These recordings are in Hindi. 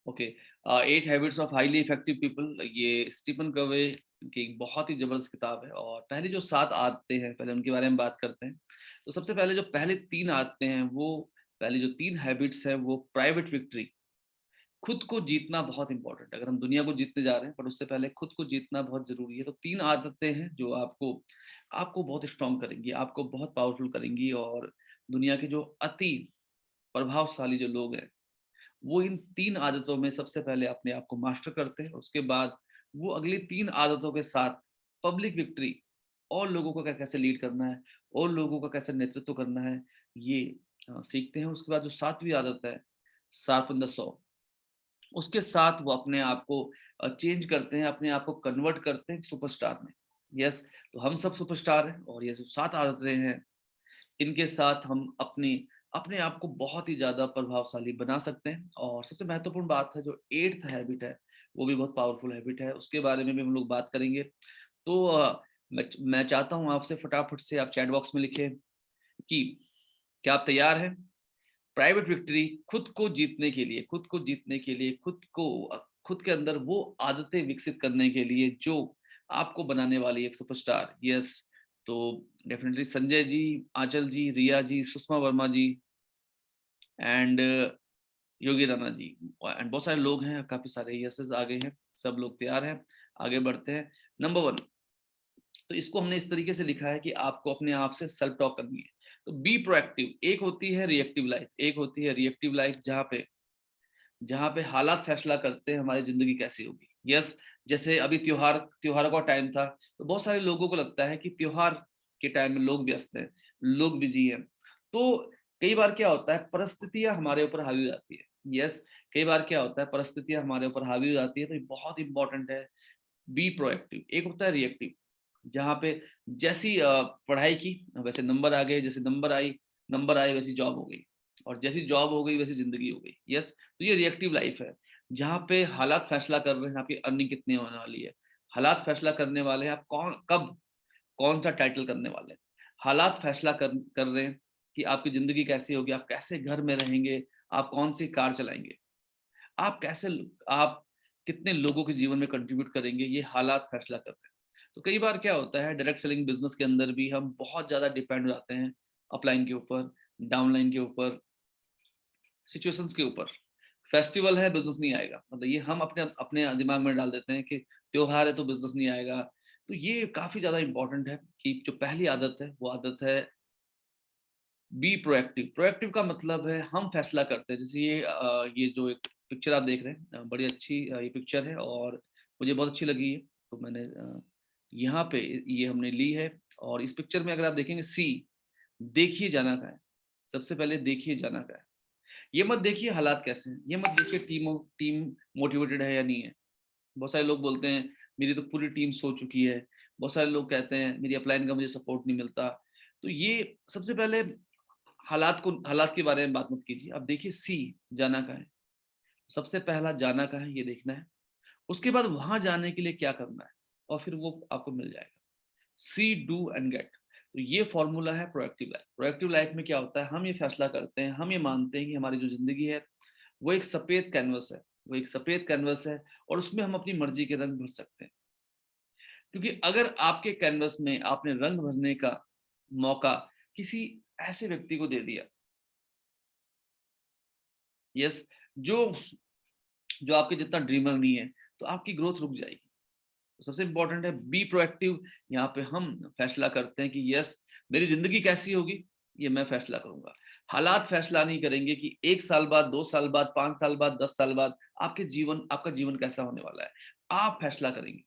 Okay, 8 habits of highly effective people, ये स्टीफन कवे की एक बहुत ही जबरदस्त किताब है। और पहले जो 7 आदतें हैं, पहले उनके बारे में बात करते हैं। तो सबसे पहले जो पहले 3 आदतें हैं, वो पहले जो 3 हैबिट्स हैं, वो प्राइवेट विक्ट्री, खुद को जीतना बहुत इंपॉर्टेंट है। अगर हम दुनिया को जीतने जा रहे हैं, पर उससे पहले खुद को जीतना बहुत ज़रूरी है। तो 3 आदतें हैं जो आपको आपको बहुत स्ट्रॉन्ग करेंगी, आपको बहुत पावरफुल करेंगी। और दुनिया के जो अति प्रभावशाली जो लोग हैं, वो इन 3 आदतों में सबसे पहले अपने आप को मास्टर करते हैं। उसके बाद वो अगली 3 आदतों के साथ पब्लिक विक्ट्री, और लोगों को कैसे लीड करना है, और लोगों का कैसे नेतृत्व करना है, ये सीखते हैं। उसके बाद जो 7वीं आदत है, शार्पन द सॉ, उसके साथ वो अपने आप को चेंज करते हैं, अपने आप को कन्वर्ट करते हैं सुपरस्टार में। यस, तो हम सब सुपरस्टार हैं, और ये जो 7 आदतें हैं, इनके साथ हम अपने आप को बहुत ही ज़्यादा प्रभावशाली बना सकते हैं। और सबसे महत्वपूर्ण बात है, जो 8th हैबिट है, वो भी बहुत पावरफुल हैबिट है, उसके बारे में भी हम लोग बात करेंगे। तो मैं चाहता हूँ आपसे फटाफट से आप चैट बॉक्स में लिखें कि क्या आप तैयार हैं? प्राइवेट विक्ट्री, खुद को जीतने के लिए, खुद को जीतने के लिए, खुद के अंदर वो आदतें विकसित करने के लिए जो आपको बनाने वाली एक सुपरस्टार। यस, तो definitely Sanjay ji, Anchal ji, Riya ji, Sushma Verma ji and Yogi Rana ji, and बहुत सारे लोग हैं, काफी सारे यसेस आ गए हैं। सब लोग तैयार हैं, आगे बढ़ते हैं। नंबर 1, तो इसको हमने इस तरीके से लिखा है कि आपको अपने आप से सेल्फ टॉक करनी है। तो बी प्रोएक्टिव। एक होती है रिएक्टिव लाइफ, एक होती है रिएक्टिव लाइफ, जहाँ पे हालात फैसला करते हैं हमारी जिंदगी कैसी होगी। यस, जैसे अभी त्योहारों का टाइम था, तो बहुत सारे लोगों को लगता है कि त्योहार के टाइम में लोग व्यस्त हैं, लोग बिजी हैं। तो कई बार क्या होता है, परिस्थितियां हमारे ऊपर हावी हो जाती है। यस, कई बार क्या होता है, परिस्थितियां हमारे ऊपर हावी हो जाती है। तो ये बहुत इंपॉर्टेंट है, बी प्रोएक्टिव। एक होता है रिएक्टिव, जहाँ पे जैसी पढ़ाई की वैसे नंबर आ गए, जैसे नंबर आए वैसी जॉब हो गई, और जैसी जॉब हो गई वैसी जिंदगी हो गई। यस, तो ये रिएक्टिव लाइफ है, जहाँ पे हालात फैसला कर रहे हैं आपकी अर्निंग कितनी होने वाली है। हालात फैसला करने वाले हैं आप कौन सा टाइटल करने वाले हैं। हालात फैसला कर रहे हैं कि आपकी जिंदगी कैसी होगी, आप कैसे घर में रहेंगे, आप कौन सी कार चलाएंगे, आप कैसे आप कितने लोगों के जीवन में कंट्रीब्यूट करेंगे, ये हालात फैसला कर रहे हैं। तो कई बार क्या होता है, डायरेक्ट सेलिंग बिजनेस के अंदर भी हम बहुत ज्यादा डिपेंड हो जाते हैं अपलाइन के ऊपर, डाउनलाइन के ऊपर, सिचुएशंस के ऊपर। फेस्टिवल है, बिजनेस नहीं आएगा, मतलब ये हम अपने अपने दिमाग में डाल देते हैं कि त्योहार है तो बिजनेस नहीं आएगा। तो ये काफी ज्यादा इंपॉर्टेंट है कि जो पहली आदत है, वो आदत है बी प्रोएक्टिव। प्रोएक्टिव का मतलब है हम फैसला करते हैं। जैसे ये जो एक पिक्चर आप देख रहे हैं, बड़ी अच्छी ये पिक्चर है, और मुझे बहुत अच्छी लगी है। तो मैंने यहाँ पे ये हमने ली है। और इस पिक्चर में अगर आप देखेंगे, सी, देखिए जाना का है। सबसे पहले देखिए जाना का है। ये मत देखिए हालात कैसे हैं, ये मत देखिए टीम मोटिवेटेड है या नहीं है। बहुत सारे लोग बोलते हैं मेरी तो पूरी टीम सो चुकी है। बहुत सारे लोग कहते हैं मेरी अपलाइन का मुझे सपोर्ट नहीं मिलता। तो ये सबसे पहले हालात के बारे में बात मत कीजिए। अब देखिए सी, जाना का है। सबसे पहला जाना का है, ये देखना है। उसके बाद वहां जाने के लिए क्या करना है, और फिर वो आपको मिल जाएगा। सी, डू एंड गेट। तो ये फॉर्मूला है प्रोएक्टिव लाइफ। प्रोएक्टिव लाइफ में क्या होता है, हम ये फैसला करते हैं, हम ये मानते हैं कि हमारी जो जिंदगी है, वो एक सफेद कैनवस है, वो एक सफेद कैनवस है, और उसमें हम अपनी मर्जी के रंग भर सकते हैं। क्योंकि अगर आपके कैनवस में आपने रंग भरने का मौका किसी ऐसे व्यक्ति को दे दिया, यस, जो जो आपके जितना ड्रीमर नहीं है, तो आपकी ग्रोथ रुक जाएगी। तो सबसे इंपॉर्टेंट है बी प्रोएक्टिव। यहाँ पे हम फैसला करते हैं कि यस, मेरी जिंदगी कैसी होगी, ये मैं फैसला करूंगा। हालात फैसला नहीं करेंगे कि 1 साल बाद, 2 साल बाद, 5 साल बाद, 10 साल बाद आपका जीवन कैसा होने वाला है। आप फैसला करेंगे।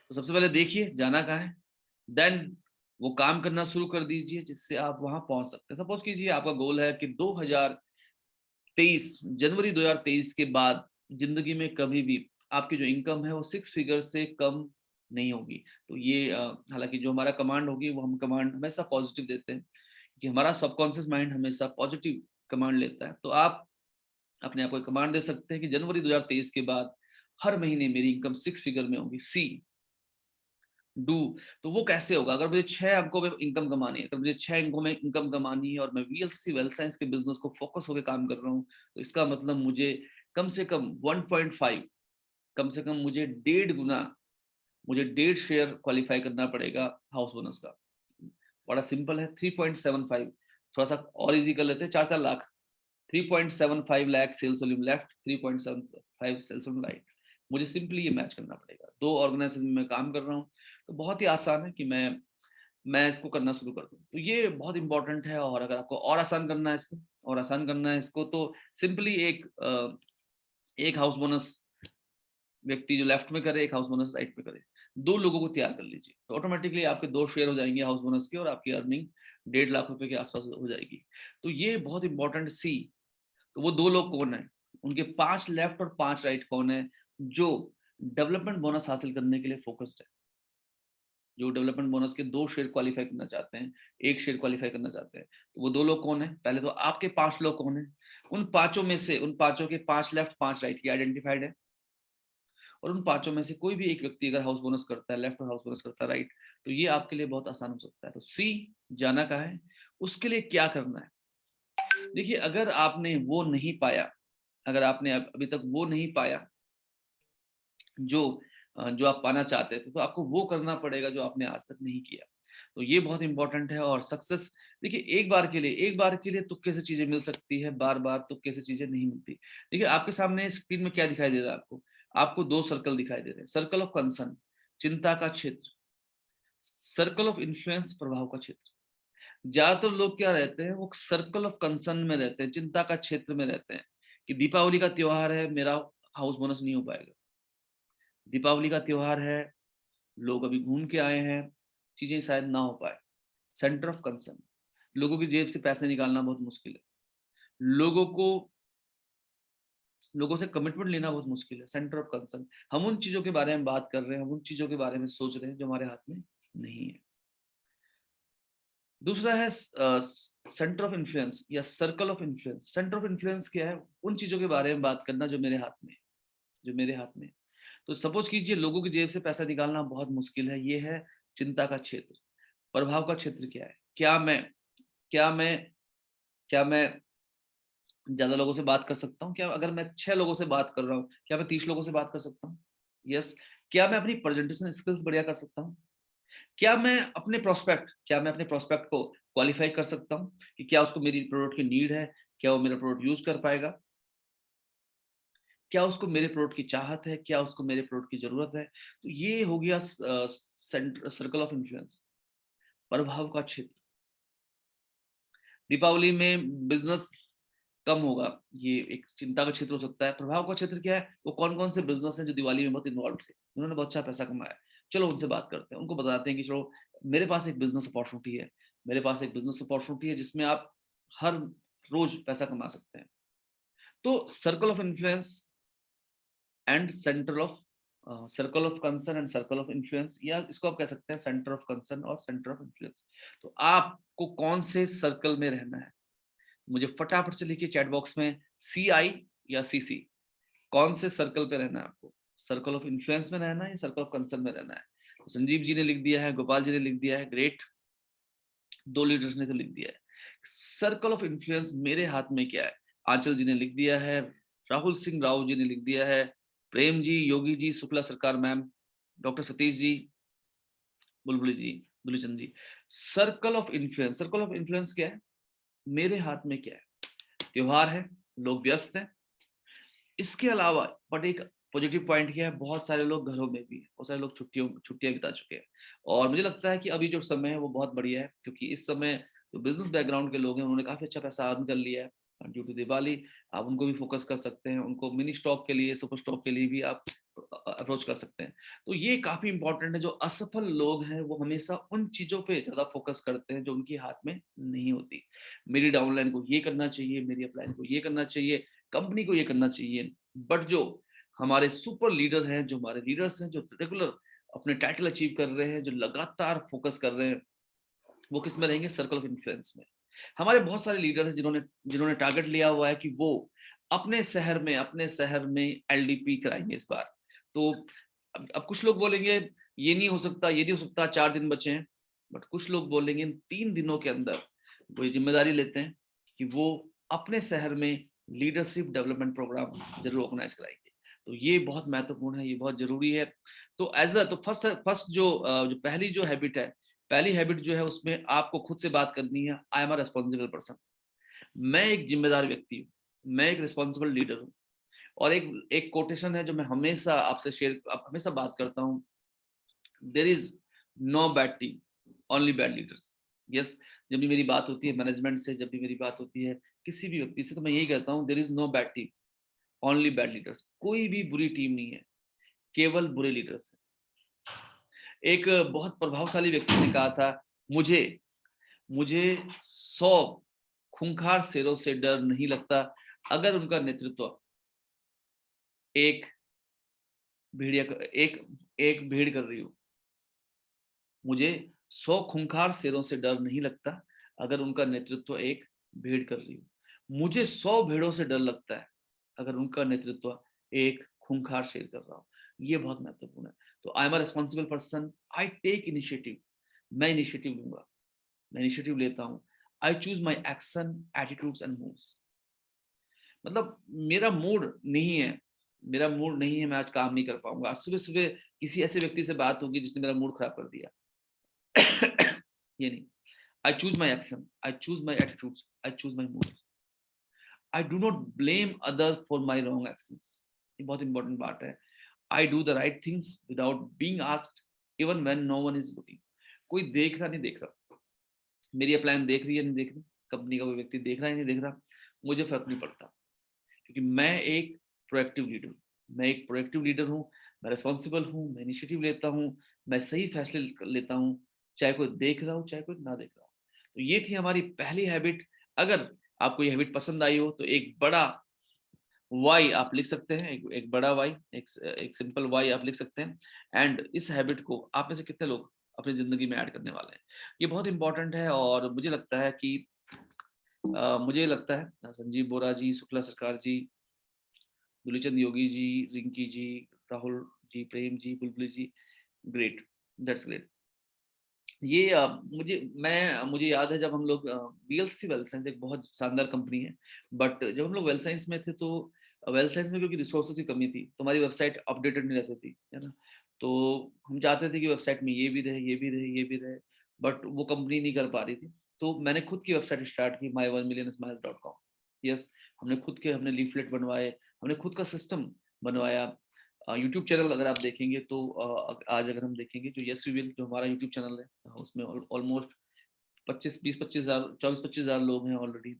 तो सबसे पहले देखिए जाना कहाँ है, देन वो काम करना शुरू कर दीजिए जिससे आप वहां पहुंच सकते हैं। सपोज कीजिए आपका गोल है कि 2023, जनवरी 2023 के बाद जिंदगी में कभी भी आपकी जो इनकम है वो 6 फिगर से कम नहीं होगी। तो ये हालांकि जो हमारा कमांड होगी, वो हम कमांड हमेशा पॉजिटिव देते हैं, कि हमारा सबकॉन्शियस माइंड हमेशा पॉजिटिव कमांड लेता है। तो आप अपने आप को कमांड दे सकते हैं कि जनवरी 2023 के बाद हर महीने मेरी इनकम 6 फिगर में होगी। सी, डू। तो वो कैसे होगा, अगर मुझे 6 अंकों में इनकम कमानी है, अगर मुझे 6 अंकों में इनकम कमानी है, और मैं वीएलसी वेल साइंस के बिजनेस को फोकस होकर काम कर रहा हूँ, तो इसका मतलब मुझे कम से कम 1.5, कम से कम मुझे 1.5 गुना, मुझे 1.5 शेयर क्वालिफाई करना पड़ेगा हाउस बोनस का। बड़ा सिंपल है, 3.75, थोड़ा सा और इजी कर लेते हैं, 4 lakh, 3.75 lakh sales volume left, 3.75 sales volume right. मुझे सिंपली ये मैच करना पड़ेगा। 2 ऑर्गेनाइजेशन में मैं काम कर रहा हूँ, तो बहुत ही आसान है कि मैं इसको करना शुरू कर दूं। तो ये बहुत इंपॉर्टेंट है। और अगर आपको और आसान करना है इसको, और आसान करना है इसको, तो सिंपली एक हाउस बोनस व्यक्ति जो लेफ्ट में करे, एक हाउस बोनस राइट में करे, 2 लोगों को तैयार कर लीजिए, तो ऑटोमेटिकली आपके 2 शेयर हो जाएंगे हाउस बोनस के, और आपकी अर्निंग 1.5 लाख रुपए के आसपास हो जाएगी। तो ये बहुत इंपॉर्टेंट सी। तो वो 2 लोग कौन है, उनके 5 लेफ्ट और 5 राइट कौन है, जो डेवलपमेंट बोनस हासिल करने के लिए फोकस्ड है, जो डेवलपमेंट बोनस के 2 शेयर क्वालिफाई करना चाहते हैं, 1 शेयर क्वालिफाई करना चाहते हैं। तो वो 2 लोग कौन है, पहले तो आपके 5 लोग कौन है, उन पांचों में से, उन पांचों के 5 लेफ्ट 5 राइट की आइडेंटिफाइड है, और उन पांचों में से कोई भी एक व्यक्ति अगर हाउस बोनस करता है लेफ्ट और हाउस बोनस करता है राइट, तो ये आपके लिए बहुत आसान हो सकता है। तो सी जाना कहाँ है, उसके लिए क्या करना है। देखिए, अगर आपने वो नहीं पाया, अगर आपने अभी तक वो नहीं पाया जो जो आप पाना चाहते थे, तो आपको वो करना पड़ेगा जो आपने आज तक नहीं किया। तो ये बहुत इंपॉर्टेंट है। और सक्सेस, देखिए, एक बार के लिए तुक्के से चीजें मिल सकती है, बार बार तुक्के से चीजें नहीं मिलती। देखिए, आपके सामने स्क्रीन में क्या दिखाई दे रहा है आपको, 2 सर्कल दिखाई दे रहे हैं। सर्कल ऑफ कंसर्न, चिंता का क्षेत्र, सर्कल ऑफ इन्फ्लुएंस, प्रभाव का क्षेत्र। ज्यादातर लोग क्या रहते हैं, वो सर्कल ऑफ कंसर्न में रहते हैं, चिंता का क्षेत्र में रहते हैं, कि दीपावली का त्योहार है, मेरा हाउस बोनस नहीं हो पाएगा। दीपावली का त्योहार है, लोग अभी घूम के आए हैं, चीजें शायद ना हो पाए। सेंटर ऑफ कंसर्न, लोगों की जेब से पैसे निकालना बहुत मुश्किल है, लोगों से कमिटमेंट लेना बहुत मुश्किल है। सेंटर ऑफ कंसर्न, हम उन चीजों के बारे में बात कर रहे हैं, हम उन चीजों के बारे में सोच रहे हैं जो हमारे हाथ में नहीं है। दूसरा है सेंटर ऑफ इन्फ्लुएंस या circle of influence. Centre of influence क्या है, उन चीजों के बारे में बात करना जो मेरे हाथ में, जो मेरे हाथ में। तो सपोज कीजिए, लोगों की जेब से पैसा निकालना बहुत मुश्किल है, ये है चिंता का क्षेत्र। प्रभाव का क्षेत्र क्या है, क्या मैं क्या मैं ज्यादा लोगों से बात कर सकता हूँ, क्या अगर मैं 6 लोगों से बात कर रहा हूँ, क्या मैं 30 लोगों से बात कर सकता हूँ। यस। क्या मैं अपनी प्रेजेंटेशन स्किल्स बढ़िया कर सकता हूँ। क्या मैं अपने प्रोस्पेक्ट को क्वालिफाई कर सकता हूँ, कि क्या उसको मेरी प्रोडक्ट की नीड है, क्या वो मेरा प्रोडक्ट यूज कर पाएगा, क्या उसको मेरे प्रोडक्ट की चाहत है, क्या उसको मेरे प्रोडक्ट की जरूरत है। तो ये हो गया सर्कल ऑफ इन्फ्लुएंस, प्रभाव का क्षेत्र। दीपावली में बिजनेस कम होगा, ये एक चिंता का क्षेत्र हो सकता है। प्रभाव का क्षेत्र क्या है, वो कौन कौन से बिजनेस हैं जो दिवाली में बहुत इन्वॉल्व थे, उन्होंने बहुत अच्छा पैसा कमाया, चलो उनसे बात करते हैं, उनको बताते हैं कि चलो मेरे पास एक बिजनेस अपॉर्चुनिटी है, जिसमें आप हर रोज पैसा कमा सकते हैं। तो circle of influence and circle of concern and circle of influence, या इसको आप कह सकते हैं सेंटर ऑफ कंसर्न और सेंटर ऑफ इन्फ्लुएंस। तो आपको कौन से सर्कल में रहना है, मुझे फटाफट से लिखिए चैट बॉक्स में, CI या CC, कौन से सर्कल पे रहना है आपको, सर्कल ऑफ इन्फ्लुएंस में रहना है या सर्कल ऑफ कंसर्न में रहना है। तो संजीव जी ने लिख दिया है, गोपाल जी ने लिख दिया है, ग्रेट, 2 लीडर्स ने तो लिख दिया है। सर्कल ऑफ इन्फ्लुएंस मेरे हाथ में क्या है, आंचल जी ने लिख दिया है, राहुल सिंह राव जी ने लिख दिया है, प्रेम जी, योगी जी, शुक्ला सरकार ma'am, doctor Satish ji, Bulbul ji, Dulichand ji. Circle of influence क्या है, मेरे हाथ में क्या है, त्योहार है, लोग व्यस्त हैं। इसके अलावा बट एक पॉजिटिव पॉइंट क्या है, बहुत सारे लोग घरों में भी हैं, बहुत सारे लोग छुट्टियां बिता चुके हैं। और मुझे लगता है कि अभी जो समय है वो बहुत बढ़िया है, क्योंकि इस समय जो बिजनेस बैकग्राउंड के लोग हैं उन्होंने काफी अच्छा पैसा अर्न कर लिया है ड्यू टू दिवाली। आप उनको भी फोकस कर सकते हैं, उनको मिनी स्टॉक के लिए, सुपर स्टॉक के लिए भी आप अप्रोच कर सकते हैं। तो ये काफी इंपॉर्टेंट है। जो असफल लोग हैं वो हमेशा उन चीजों पे ज्यादा फोकस करते हैं जो उनके हाथ में नहीं होती। मेरी डाउनलाइन को ये करना चाहिए, मेरी अपलाइन को ये करना चाहिए, कंपनी को ये करना चाहिए। बट जो हमारे सुपर लीडर हैं, जो हमारे लीडर्स हैं, जो रेगुलर अपने टाइटल अचीव कर रहे हैं, जो लगातार फोकस कर रहे हैं, वो किस में रहेंगे, सर्कल ऑफ इन्फ्लुएंस में। हमारे बहुत सारे लीडर हैं जिन्होंने जिन्होंने टारगेट लिया हुआ है कि वो अपने शहर में LDP कराएंगे इस बार। तो अब कुछ लोग बोलेंगे ये नहीं हो सकता, ये नहीं हो सकता, 4 दिन बचे हैं। बट कुछ लोग बोलेंगे इन 3 दिनों के अंदर वो ये जिम्मेदारी लेते हैं कि वो अपने शहर में लीडरशिप डेवलपमेंट प्रोग्राम जरूर ऑर्गेनाइज कराएंगे। तो ये बहुत महत्वपूर्ण है, ये बहुत जरूरी है। तो फर्स्ट जो पहली जो हैबिट है, पहली हैबिट जो है उसमें आपको खुद से बात करनी है, आई एम अ रेस्पॉन्सिबल पर्सन। मैं एक जिम्मेदार व्यक्ति हूँ, मैं एक रिस्पॉन्सिबल लीडर हूँ। और एक एक कोटेशन है जो मैं हमेशा आपसे हमेशा बात करता हूँ, there is no bad team, only bad leaders. Yes, जब भी मेरी बात होती है मैनेजमेंट से, जब भी मेरी बात होती है किसी भी व्यक्ति से, तो मैं यही कहता हूँ, there is no bad team, only bad leaders. कोई भी बुरी टीम नहीं है, केवल बुरे लीडर्स हैं। एक बहुत प्रभावशाली व्यक्ति ने कहा था, मुझे मुझे 100 खूंखार शेरों से डर नहीं लगता अगर उनका नेतृत्व एक भेड़िया एक एक भेड़ कर रही हो। मुझे 100 खूंखार शेरों से डर नहीं लगता अगर उनका नेतृत्व एक भेड़ कर रही हो। मुझे 100 भेड़ों से डर लगता है अगर उनका नेतृत्व एक खूंखार शेर कर रहा हो। ये बहुत महत्वपूर्ण है। तो I am a responsible person, I take initiative. मैं इनिशिएटिव लूंगा, मैं इनिशिएटिव लेता हूँ। I choose my action, attitudes and moves. मतलब मेरा मूड नहीं है, मैं आज काम नहीं कर पाऊंगा। आज सुबह सुबह किसी ऐसे व्यक्ति से बात होगी जिसने मेरा मूड खराब कर दिया। ये नहीं। I choose my action, I choose my attitudes, I choose my moves. I do not blame other for my wrong actions. ये बहुत इंपॉर्टेंट बात है। I do the right things without being asked, even when no one is looking. कोई देख रहा नहीं देख रहा, मेरी अपलाइन देख रही है नहीं देख रही, कंपनी का कोई व्यक्ति देख रहा है नहीं देख रहा, मुझे फर्क नहीं पड़ता, क्योंकि मैं एक प्रोएक्टिव लीडर हूँ। मैं एक प्रोएक्टिव लीडर हूँ, मैं रिस्पॉन्सिबल हूँ, मैं इनिशिएटिव लेता हूँ, मैं सही फैसले लेता हूँ, चाहे कोई देख रहा हो चाहे कोई ना देख रहा हो। तो ये थी हमारी पहली हैबिट। अगर आपको ये हैबिट पसंद आई हो तो एक बड़ा वाई आप लिख सकते हैं, एक बड़ा वाई, एक सिंपल वाई आप लिख सकते हैं। एंड इस हैबिट को आप में से कितने लोग अपनी जिंदगी में ऐड करने वाले हैं, ये बहुत इंपॉर्टेंट है। और मुझे लगता है संजीव बोरा जी, शुक्ला सरकार जी, दुलीचंद योगी जी, रिंकी जी, राहुल जी, प्रेम जी, बुलबुली जी, ग्रेट, दैट्स ग्रेट। ये मुझे याद है जब हम लोग वीएलसी वेल साइंस एक बहुत शानदार कंपनी है, बट जब हम लोग वेल साइंस में थे तो वेल साइंस में क्योंकि रिसोर्सेज की कमी थी तो हमारी वेबसाइट अपडेटेड नहीं रहती थी, है ना। तो हम चाहते थे कि वेबसाइट में ये भी रहे, ये भी रहे, ये भी रहे, बट वो कंपनी नहीं कर पा रही थी। तो मैंने खुद की वेबसाइट स्टार्ट की, my1millionsmiles.com। यस, हमने लीफलेट बनवाए, हमने खुद का सिस्टम बनवाया। यूट्यूब चैनल अगर आप देखेंगे तो आज अगर हम देखेंगे जो यस वी विल, जो हमारा यूट्यूब चैनल है, उसमें ऑलमोस्ट 24-25 हज़ार लोग हैं ऑलरेडी।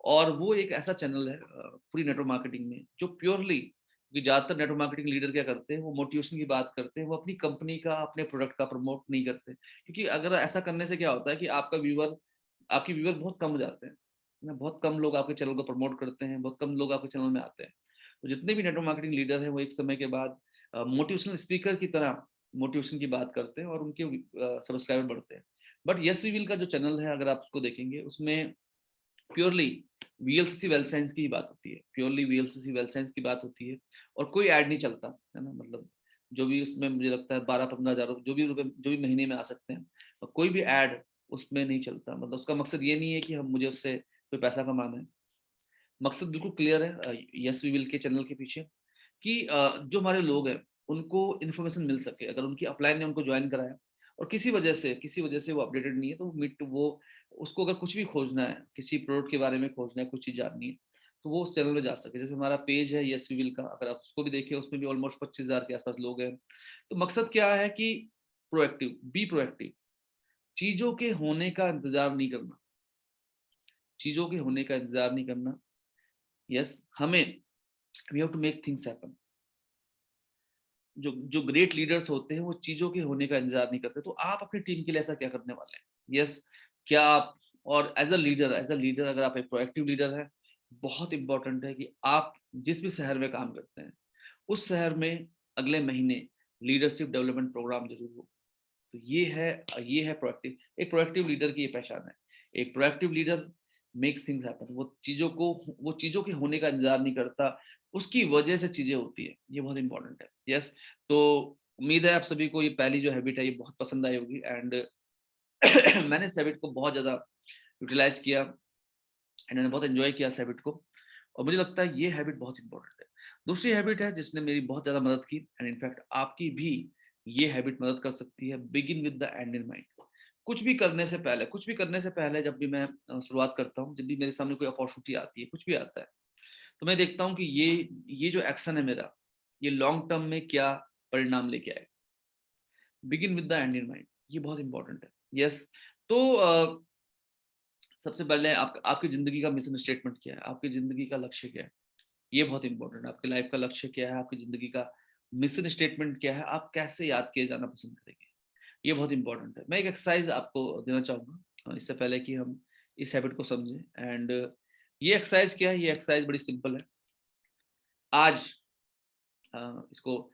और वो एक ऐसा चैनल है पूरी नेटवर्क मार्केटिंग में जो प्योरली, क्योंकि ज्यादातर नेटवर्क मार्केटिंग लीडर क्या करते हैं, वो मोटिवेशन की बात करते हैं, वो अपनी कंपनी का, अपने प्रोडक्ट का प्रमोट नहीं करते। क्योंकि अगर ऐसा करने से क्या होता है कि आपके व्यूवर बहुत कम हो जाते हैं ना, बहुत कम लोग आपके चैनल को प्रमोट करते हैं, बहुत कम लोग आपके चैनल में आते हैं। तो जितने भी नेटवर्क मार्केटिंग लीडर हैं वो एक समय के बाद मोटिवेशनल स्पीकर की तरह मोटिवेशन की बात करते हैं और उनके सब्सक्राइबर बढ़ते हैं। बट यस वी विल का जो चैनल है अगर आप उसको देखेंगे, उसमें प्योरली वीएलसीसी वेल्थ साइंस की बात होती है, प्योरली वीएलसीसी वेल्थ साइंस की बात होती है। और कोई ऐड नहीं चलता है ना, मतलब जो भी उसमें मुझे लगता है 12-15 हज़ार जो भी महीने में आ सकते हैं, और कोई भी ऐड उसमें नहीं चलता। मतलब उसका मकसद ये नहीं है कि हम मुझे उससे कोई पैसा कमाना है। मकसद बिल्कुल क्लियर है यस वी विल के चैनल के पीछे, कि जो हमारे लोग हैं उनको इन्फॉर्मेशन मिल सके। अगर उनकी अपलाइन ने उनको ज्वाइन कराया और किसी वजह से वो अपडेटेड नहीं है, तो वो उसको अगर कुछ भी खोजना है, किसी प्रोडक्ट के बारे में खोजना है, कुछ चीज जाननी है, तो वो उस चैनल में जा सके। जैसे हमारा पेज है यस वी विल का, अगर आप उसको भी देखिए उसमें भी ऑलमोस्ट 25 हज़ार के आसपास लोग हैं। तो मकसद क्या है कि प्रोएक्टिव, चीजों के होने का इंतजार नहीं करना, चीजों के होने का इंतजार नहीं करना। यस, हमें we have to make things happen. जो जो ग्रेट लीडर्स होते हैं वो चीजों के होने का इंतजार नहीं करते। तो आप अपनी टीम के लिए ऐसा क्या करने वाले हैं? यस, क्या आप, और एज अ लीडर अगर आप एक प्रोएक्टिव लीडर है, बहुत इंपॉर्टेंट है कि आप जिस भी शहर में काम करते हैं उस शहर में अगले महीने लीडरशिप डेवलपमेंट प्रोग्राम जरूर हो। तो ये है प्रोएक्टिव, एक प्रोएक्टिव लीडर की ये पहचान है। एक proactive leader makes things happen. वो चीजों के होने का इंतजार नहीं करता, उसकी वजह से चीजें होती है। ये बहुत इंपॉर्टेंट है। यस, तो उम्मीद है आप सभी को ये पहली जो हैबिट है ये बहुत पसंद आई होगी। एंड मैंने इस हैबिट को बहुत ज्यादा यूटिलाइज किया एंड मैंने बहुत एंजॉय किया इस हैबिट को। और मुझे लगता है ये हैबिट बहुत इंपॉर्टेंट है। दूसरी हैबिट है जिसने मेरी बहुत ज्यादा मदद की, एंड इनफैक्ट आपकी भी ये हैबिट मदद कर सकती है, begin with the end in mind. कुछ भी करने से पहले जब भी मैं शुरुआत करता हूँ, जब भी मेरे सामने कोई अपॉर्चुनिटी आती है, कुछ भी आता है, तो मैं देखता हूँ कि ये जो एक्शन है मेरा, ये लॉन्ग टर्म में क्या परिणाम लेके आएगा। Begin with the end in mind, ये बहुत इंपॉर्टेंट है। यस। तो सबसे पहले आपकी जिंदगी का मिशन स्टेटमेंट क्या है, आपकी जिंदगी का लक्ष्य क्या है, ये बहुत इंपॉर्टेंट है। आपकी लाइफ का लक्ष्य क्या है, आपकी जिंदगी का मिशन स्टेटमेंट क्या है, आप कैसे याद किए जाना पसंद करेंगे, ये बहुत इंपॉर्टेंट है। मैं एक एक्सरसाइज आपको देना चाहूंगा इससे पहले कि हम इस हैबिट को समझें। एंड ये एक्सरसाइज क्या है, ये एक्सरसाइज बड़ी सिंपल है। आज इसको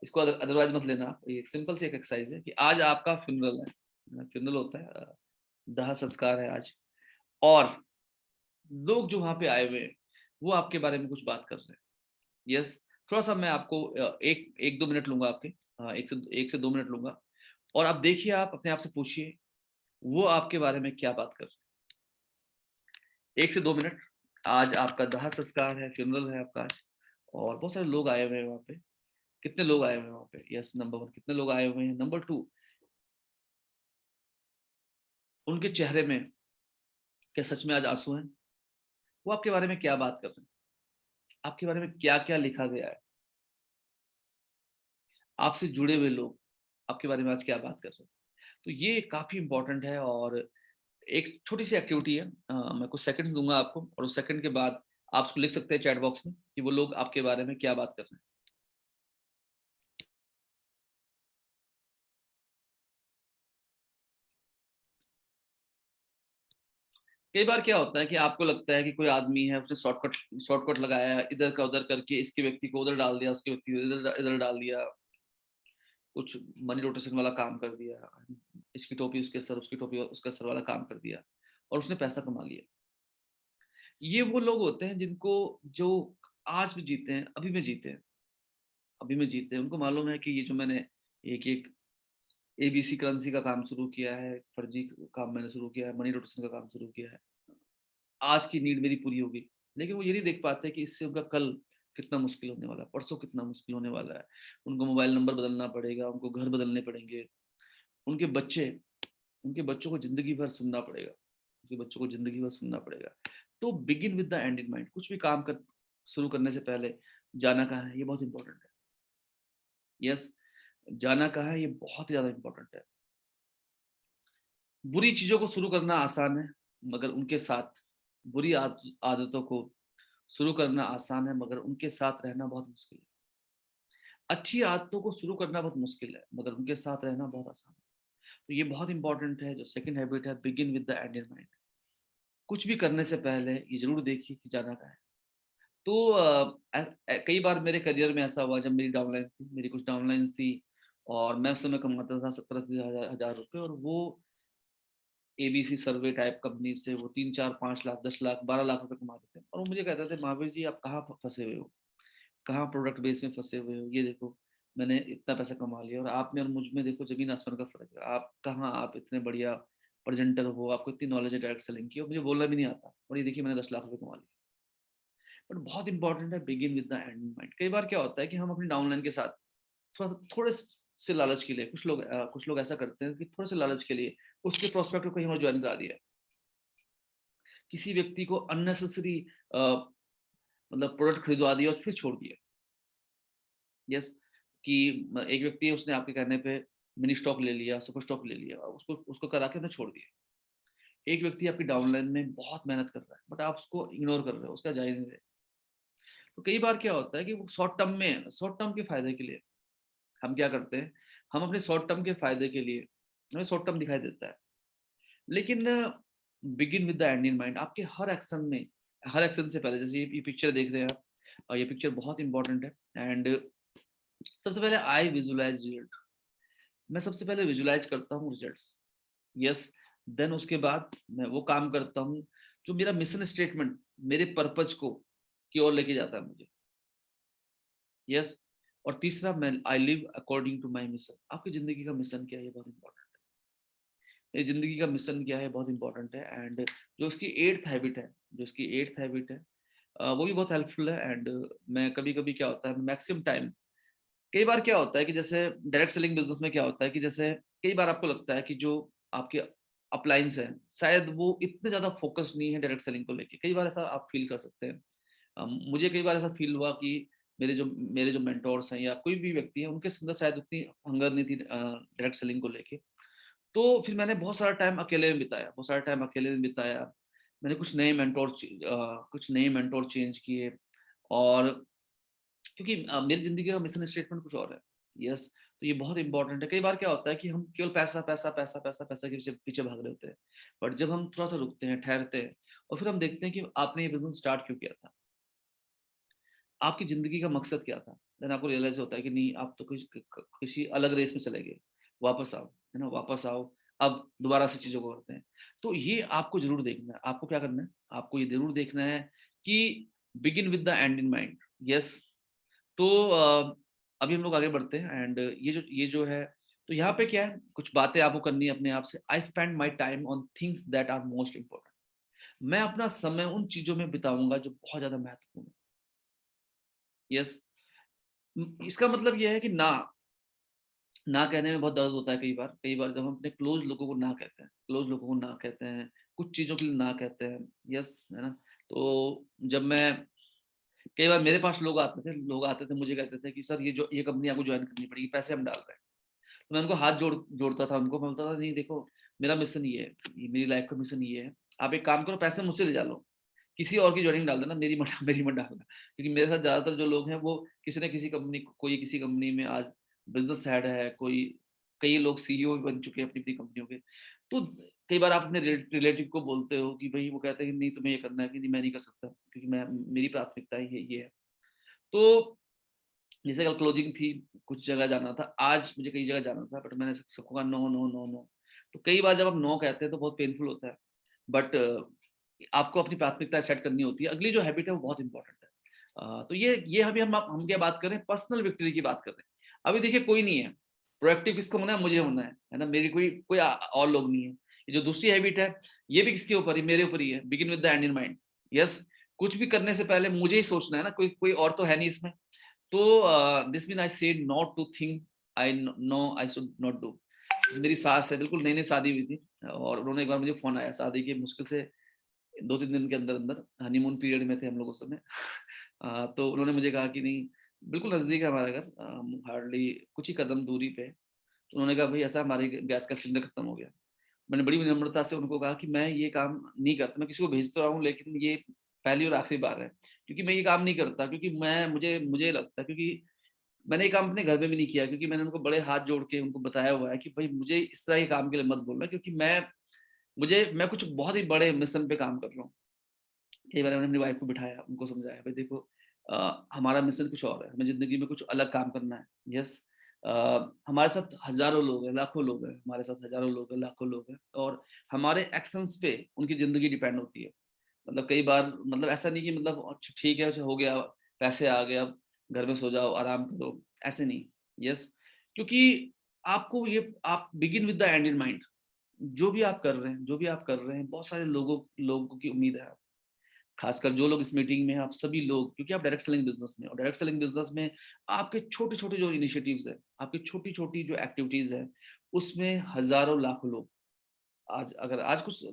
इसको अदरवाइज मत लेना आप, ये सिंपल सी एक एक्सरसाइज है कि आज आपका फ्यूनरल है, फ्यूनरल होता है, दाह संस्कार है आज, और लोग जो वहां पे आए हुए हैं वो आपके बारे में कुछ बात कर रहे हैं। यस। थोड़ा सा मैं आपको एक एक दो मिनट लूंगा आपके, एक से 2 मिनट लूंगा, और आप देखिए, आप अपने आप से पूछिए वो आपके बारे में क्या बात कर रहे हैं। 1 से 2 मिनट। आज आपका दाह संस्कार है, फ्यूनरल है आपका आज, और बहुत सारे लोग आए हुए हैं वहां पे। कितने लोग आए हुए हैं वहां पे? यस, नंबर 1, कितने लोग आए हुए हैं? नंबर 2, उनके चेहरे में क्या सच में आज आंसू हैं? वो आपके बारे में क्या बात कर रहे हैं? आपके बारे में क्या क्या लिखा गया है? आपसे जुड़े हुए लोग आपके बारे में आज क्या बात कर रहे हैं? तो ये काफी इंपॉर्टेंट है। और एक छोटी सी एक्टिविटी है, मैं कुछ सेकंड्स दूंगा आपको, और उस सेकंड के बाद आप उसको लिख सकते हैं चैट बॉक्स में कि वो लोग आपके बारे में क्या बात कर रहे हैं। कई बार क्या होता है कि आपको लगता है कि कोई आदमी है, उसने शॉर्टकट लगाया है, इधर का उधर करके इसके व्यक्ति को उधर डाल दिया, उसके व्यक्ति को इधर इधर डाल दिया, कुछ मनी रोटेशन वाला काम कर दिया, इसकी टोपी उसके सर, उसकी टोपी उसका सर वाला काम कर दिया, और उसने पैसा कमा लिया। ये वो लोग होते हैं जिनको, जो आज भी जीते हैं, अभी में जीते हैं। उनको मालूम है कि ये जो मैंने एक एक एबीसी करेंसी का काम शुरू किया है, फर्जी काम मैंने शुरू किया है, मनी रोटेशन का काम शुरू किया है, आज की नीड मेरी पूरी होगी। लेकिन वो ये नहीं देख पाते कि इससे उनका कल कितना मुश्किल होने वाला है, परसों कितना मुश्किल होने वाला है। उनको मोबाइल नंबर बदलना पड़ेगा, उनको घर बदलने पड़ेंगे, उनके बच्चे उनके बच्चों को जिंदगी भर सुनना पड़ेगा, उनके बच्चों को जिंदगी भर सुनना पड़ेगा। तो begin with the end in mind. कुछ भी काम कर शुरू करने से पहले जाना कहाँ है, ये बहुत इंपॉर्टेंट है। यस, जाना कहाँ है, ये बहुत ही ज्यादा इंपॉर्टेंट है। बुरी चीजों को शुरू करना आसान है, मगर उनके साथ बुरी आदतों को शुरू करना आसान है, मगर उनके साथ रहना बहुत मुश्किल है। अच्छी आदतों को शुरू करना बहुत मुश्किल है, मगर उनके साथ रहना बहुत आसान है। तो ये बहुत इंपॉर्टेंट है। जो सेकंड हैबिट है, begin with the end in mind. कुछ भी करने से पहले ये जरूर देखिए कि जाना कहाँ है। तो कई बार मेरे करियर में ऐसा हुआ, जब मेरी डाउनलाइंस थी, मेरी कुछ डाउनलाइंस थी, और मैं उस समय कमाता था 70-80 हजार रुपए, और वो एबीसी सर्वे टाइप कंपनी से वो 3, 4, 5 लाख, 10 लाख, 12 लाख रुपए कमाते थे। और वो मुझे कहते थे, महावीर जी आप कहाँ फंसे हुए हो, कहाँ प्रोडक्ट बेस में फंसे हुए हो, ये देखो मैंने इतना पैसा कमा लिया, और आप में और मुझ में देखो जमीन आसमान का फर्क है। आप कहाँ, आप इतने बढ़िया प्रेजेंटर हो, आपको इतनी नॉलेज है डायरेक्ट सेलिंग की, और मुझे बोलना भी नहीं आता, और ये देखिए मैंने 10 लाख रुपए कमा लिए। बट बहुत इंपॉर्टेंट है begin with the end in mind. कई बार क्या होता है कि हम अपनी डाउनलाइन के साथ थोड़े से लालच के लिए, कुछ लोग ऐसा करते हैं कि थोड़े से लालच के लिए उसके प्रोस्पेक्ट को कहीं और ज्वाइन करा दिया, किसी व्यक्ति को अननेसेसरी मतलब प्रोडक्ट खरीदवा दिया और फिर छोड़ दिया। यस, कि एक व्यक्ति है, उसने आपके कहने पे मिनी स्टॉक ले लिया, सुपर स्टॉक ले लिया, उसको उसको करा के उसने छोड़ दिया। एक व्यक्ति आपकी डाउनलाइन में बहुत मेहनत कर रहा है, बट आप उसको इग्नोर कर रहे हो, उसका जायज नहीं रहे। तो कई बार क्या होता है कि वो शॉर्ट टर्म के फायदे के लिए हम क्या करते हैं, हम अपने शॉर्ट टर्म के फायदे के लिए, हमें शॉर्ट टर्म दिखाई देता है, लेकिन begin with the end in mind. आपके हर एक्शन में, हर एक्शन से पहले, जैसे ये पिक्चर देख रहे हैं आप, और ये पिक्चर बहुत इंपॉर्टेंट है। एंड सबसे पहले आई विजुलाइज रिजल्ट। मैं सबसे पहले विजुलाइज करता हूँ रिजल्ट्स। यस। देन उसके बाद मैं वो काम करता हूँ जो मेरा मिशन स्टेटमेंट, मेरे पर्पज को की ओर लेके जाता है मुझे। यस। और तीसरा, मैं I live according to my mission. आपकी जिंदगी का मिशन क्या है, ये बहुत इंपॉर्टेंट है। ये जिंदगी का मिशन क्या है, बहुत इंपॉर्टेंट है। एंड जो इसकी एट्थ हैबिट है, वो भी बहुत हेल्पफुल है। एंड मैं कभी-कभी क्या होता है मैक्सिमम टाइम, कई बार क्या होता है कि जैसे डायरेक्ट सेलिंग बिज़नेस में क्या होता है कि जैसे कई बार आपको लगता है कि जो आपके अपलाइंस हैं, शायद वो इतने ज़्यादा फ़ोकस्ड नहीं है डायरेक्ट सेलिंग को लेके। कई बार ऐसा आप फ़ील कर सकते हैं। मुझे कई बार ऐसा फ़ील हुआ कि मेरे जो मेंटोर्स हैं या कोई भी व्यक्ति है, उनके अंदर शायद उतनी हंगर नहीं थी डायरेक्ट सेलिंग को लेके। तो फिर मैंने बहुत सारा टाइम अकेले में बिताया, बहुत सारा टाइम अकेले में बिताया। मैंने कुछ नए मेंटोर चेंज किए। और क्योंकि मेरी ज़िंदगी का मिशन स्टेटमेंट कुछ और है। यस, तो ये बहुत इम्पोर्टेंट है। कई बार क्या होता है कि हम केवल पैसा, पैसा, पैसा, पैसा, पैसा के पीछे पीछे भाग रहे होते हैं। बट जब हम थोड़ा-सा रुकते हैं, ठहरते हैं और फिर हम देखते हैं कि आपने ये बिज़नेस स्टार्ट क्यों किया था? आपकी ज़िंदगी का मकसद क्या था? देन आपको रियलाइज़ होता है कि नहीं, आप तो किसी अलग रेस में चले गए। वापस आओ, है ना? वापस आओ, अब दोबारा से चीज़ों को करते हैं। तो ये आपको ज़रूर देखना है। आपको क्या करना है? आपको ये ज़रूर देखना है कि begin with the end in mind. Yes. तो अभी हम लोग आगे बढ़ते हैं। एंड ये जो है, तो यहाँ पे क्या है, कुछ बातें आपको करनी है अपने आप से। I spend my time on things that are most important. मैं अपना समय उन चीज़ों में बिताऊँगा जो बहुत ज़्यादा महत्वपूर्ण है। यस। इसका मतलब ये है कि ना कहने में बहुत दर्द होता है कई बार। कई बार जब हम अपने क्लोज़ लोगों को ना कहते हैं, कुछ चीज़ों के लिए ना कहते हैं। यस, है ना? तो जब मैं कई बार मेरे पास लोग आते थे मुझे कहते थे कि सर ये कंपनी आपको जॉइन करनी पड़ेगी, पैसे हम डाल रहे हैं। तो मैं उनको हाथ जोड़ता था उनको, मैं बोलता था नहीं देखो, मेरा मिशन ये है, ये मेरी लाइफ का मिशन ये है। आप एक काम करो, पैसे मुझसे ले जा लो, किसी और की जॉइनिंग डाल देना, मेरी मत मेरी मत डालना। क्योंकि मेरे साथ ज़्यादातर जो लोग हैं वो किसी न किसी कंपनी, कोई किसी कंपनी में आज बिज़नेस हेड है, कोई कई लोग सीईओ भी बन चुके हैं अपनी-अपनी कंपनियों के। तो कई बार आप अपने रिलेटिव को बोलते हो कि भई, वो कहते हैं कि नहीं तुम्हें ये करना है, कि नहीं मैं नहीं कर सकता, क्योंकि मैं मेरी प्राथमिकता ये है। तो जैसे कल क्लोजिंग थी, कुछ जगह जाना था, आज मुझे कई जगह जाना था, बट मैंने सबको कहा नो, नो, नो, नो। तो कई बार जब आप नो कहते हैं तो बहुत पेनफुल होता है। बट आपको अपनी प्राथमिकता सेट करनी होती है। अगली जो हैबिट है वो बहुत इंपॉर्टेंट है। तो ये अभी हम क्या बात कर रहे हैं, पर्सनल विक्ट्री की बात कर रहे हैं। अभी देखिए कोई नहीं है, प्रोएक्टिव किसको होना है, मुझे होना है ना? मेरी कोई कोई और लोग नहीं है। ये जो दूसरी हैबिट है, ये भी किसके ऊपर है, मेरे ऊपर ही है। Begin with the end in mind. Yes, कुछ भी करने से पहले मुझे ही सोचना है ना, कोई कोई और तो है नहीं इसमें। तो this mean I said not to thing I know I should not do. मेरी सास है, बिल्कुल नई नई शादी हुई थी, और उन्होंने एक बार मुझे फोन आया शादी के मुश्किल से 2-3 दिन के अंदर हनीमून पीरियड में थे हम लोग उस समय। तो उन्होंने मुझे कहा कि नहीं, बिल्कुल नज़दीक है हमारा घर, हार्डली कुछ ही कदम दूरी पे है। तो उन्होंने कहा भई ऐसा, हमारे गैस का सिलेंडर खत्म हो गया। मैंने बड़ी विनम्रता से उनको कहा कि मैं ये काम नहीं करता, मैं किसी को भेज तो रहा हूँ, लेकिन ये पहली और आखिरी बार है। क्योंकि मैं ये काम नहीं करता, क्योंकि मुझे लगता है, क्योंकि मैंने ये काम अपने घर में भी नहीं किया, क्योंकि मैंने उनको बड़े हाथ जोड़ के उनको बताया हुआ है कि भाई मुझे इस तरह के काम के लिए मत बोलना, क्योंकि मैं कुछ बहुत ही बड़े मिशन पे काम कर रहा हूँ। कई बार मैंने अपनी वाइफ को बिठाया, उनको समझाया, भाई देखो, हमारा मिशन कुछ और है, हमें ज़िंदगी में कुछ अलग काम करना है। यस। हमारे साथ हज़ारों लोग हैं, लाखों लोग हैं, हमारे साथ हज़ारों लोग हैं, लाखों लोग हैं, और हमारे एक्शंस पे उनकी ज़िंदगी डिपेंड होती है। मतलब कई बार, मतलब ऐसा नहीं कि मतलब अच्छा ठीक है, अच्छा हो गया, पैसे आ गए, अब घर में सो जाओ, आराम करो, ऐसे नहीं। यस, क्योंकि आपको ये आप begin with the end in mind. जो भी आप कर रहे हैं, बहुत सारे लोगों की उम्मीद है। खासकर जो लोग इस मीटिंग में हैं, आप सभी लोग, क्योंकि आप डायरेक्ट सेलिंग बिज़नेस में हो, डायरेक्ट सेलिंग बिज़नेस में आपके छोटे-छोटे जो इनिशिएटिव्स हैं, आपकी छोटी-छोटी जो एक्टिविटीज़ हैं, उसमें हज़ारों लाखों लोग, आज कुछ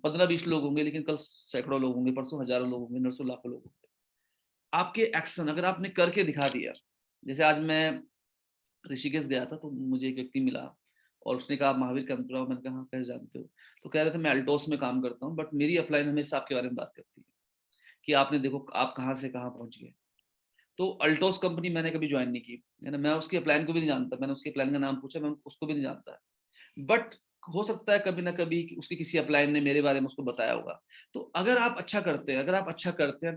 15-20 लोग होंगे, लेकिन कल सैकड़ों लोग होंगे, परसों हज़ारों लोग होंगे, नरसों लाखों लोग होंगे। आपके एक्शन अगर आपने करके दिखा दिया, जैसे आज मैं ऋषिकेश गया था, तो मुझे एक व्यक्ति मिला और उसने कहा, "आप महावीर के अंतराव"। मैंने कहा, "हाँ, कैसे जानते हो?" तो कह रहे थे, "मैं अल्टोस में काम करता हूँ, बट मेरी अपलाइन हमेशा आपके बारे में बात करती है कि आपने देखो आप कहाँ से कहाँ पहुँच गए।" तो अल्टोस कंपनी मैंने कभी जॉइन नहीं की, है ना? मैं उसकी अपलाइन को भी नहीं जानता, मैंने उसकी अपलाइन का नाम पूछा, मैं उसको भी नहीं जानता। बट हो सकता है कभी ना कभी कि उसकी किसी अपलाइन ने मेरे बारे में उसको बताया होगा। तो अगर आप अच्छा करते हैं, अगर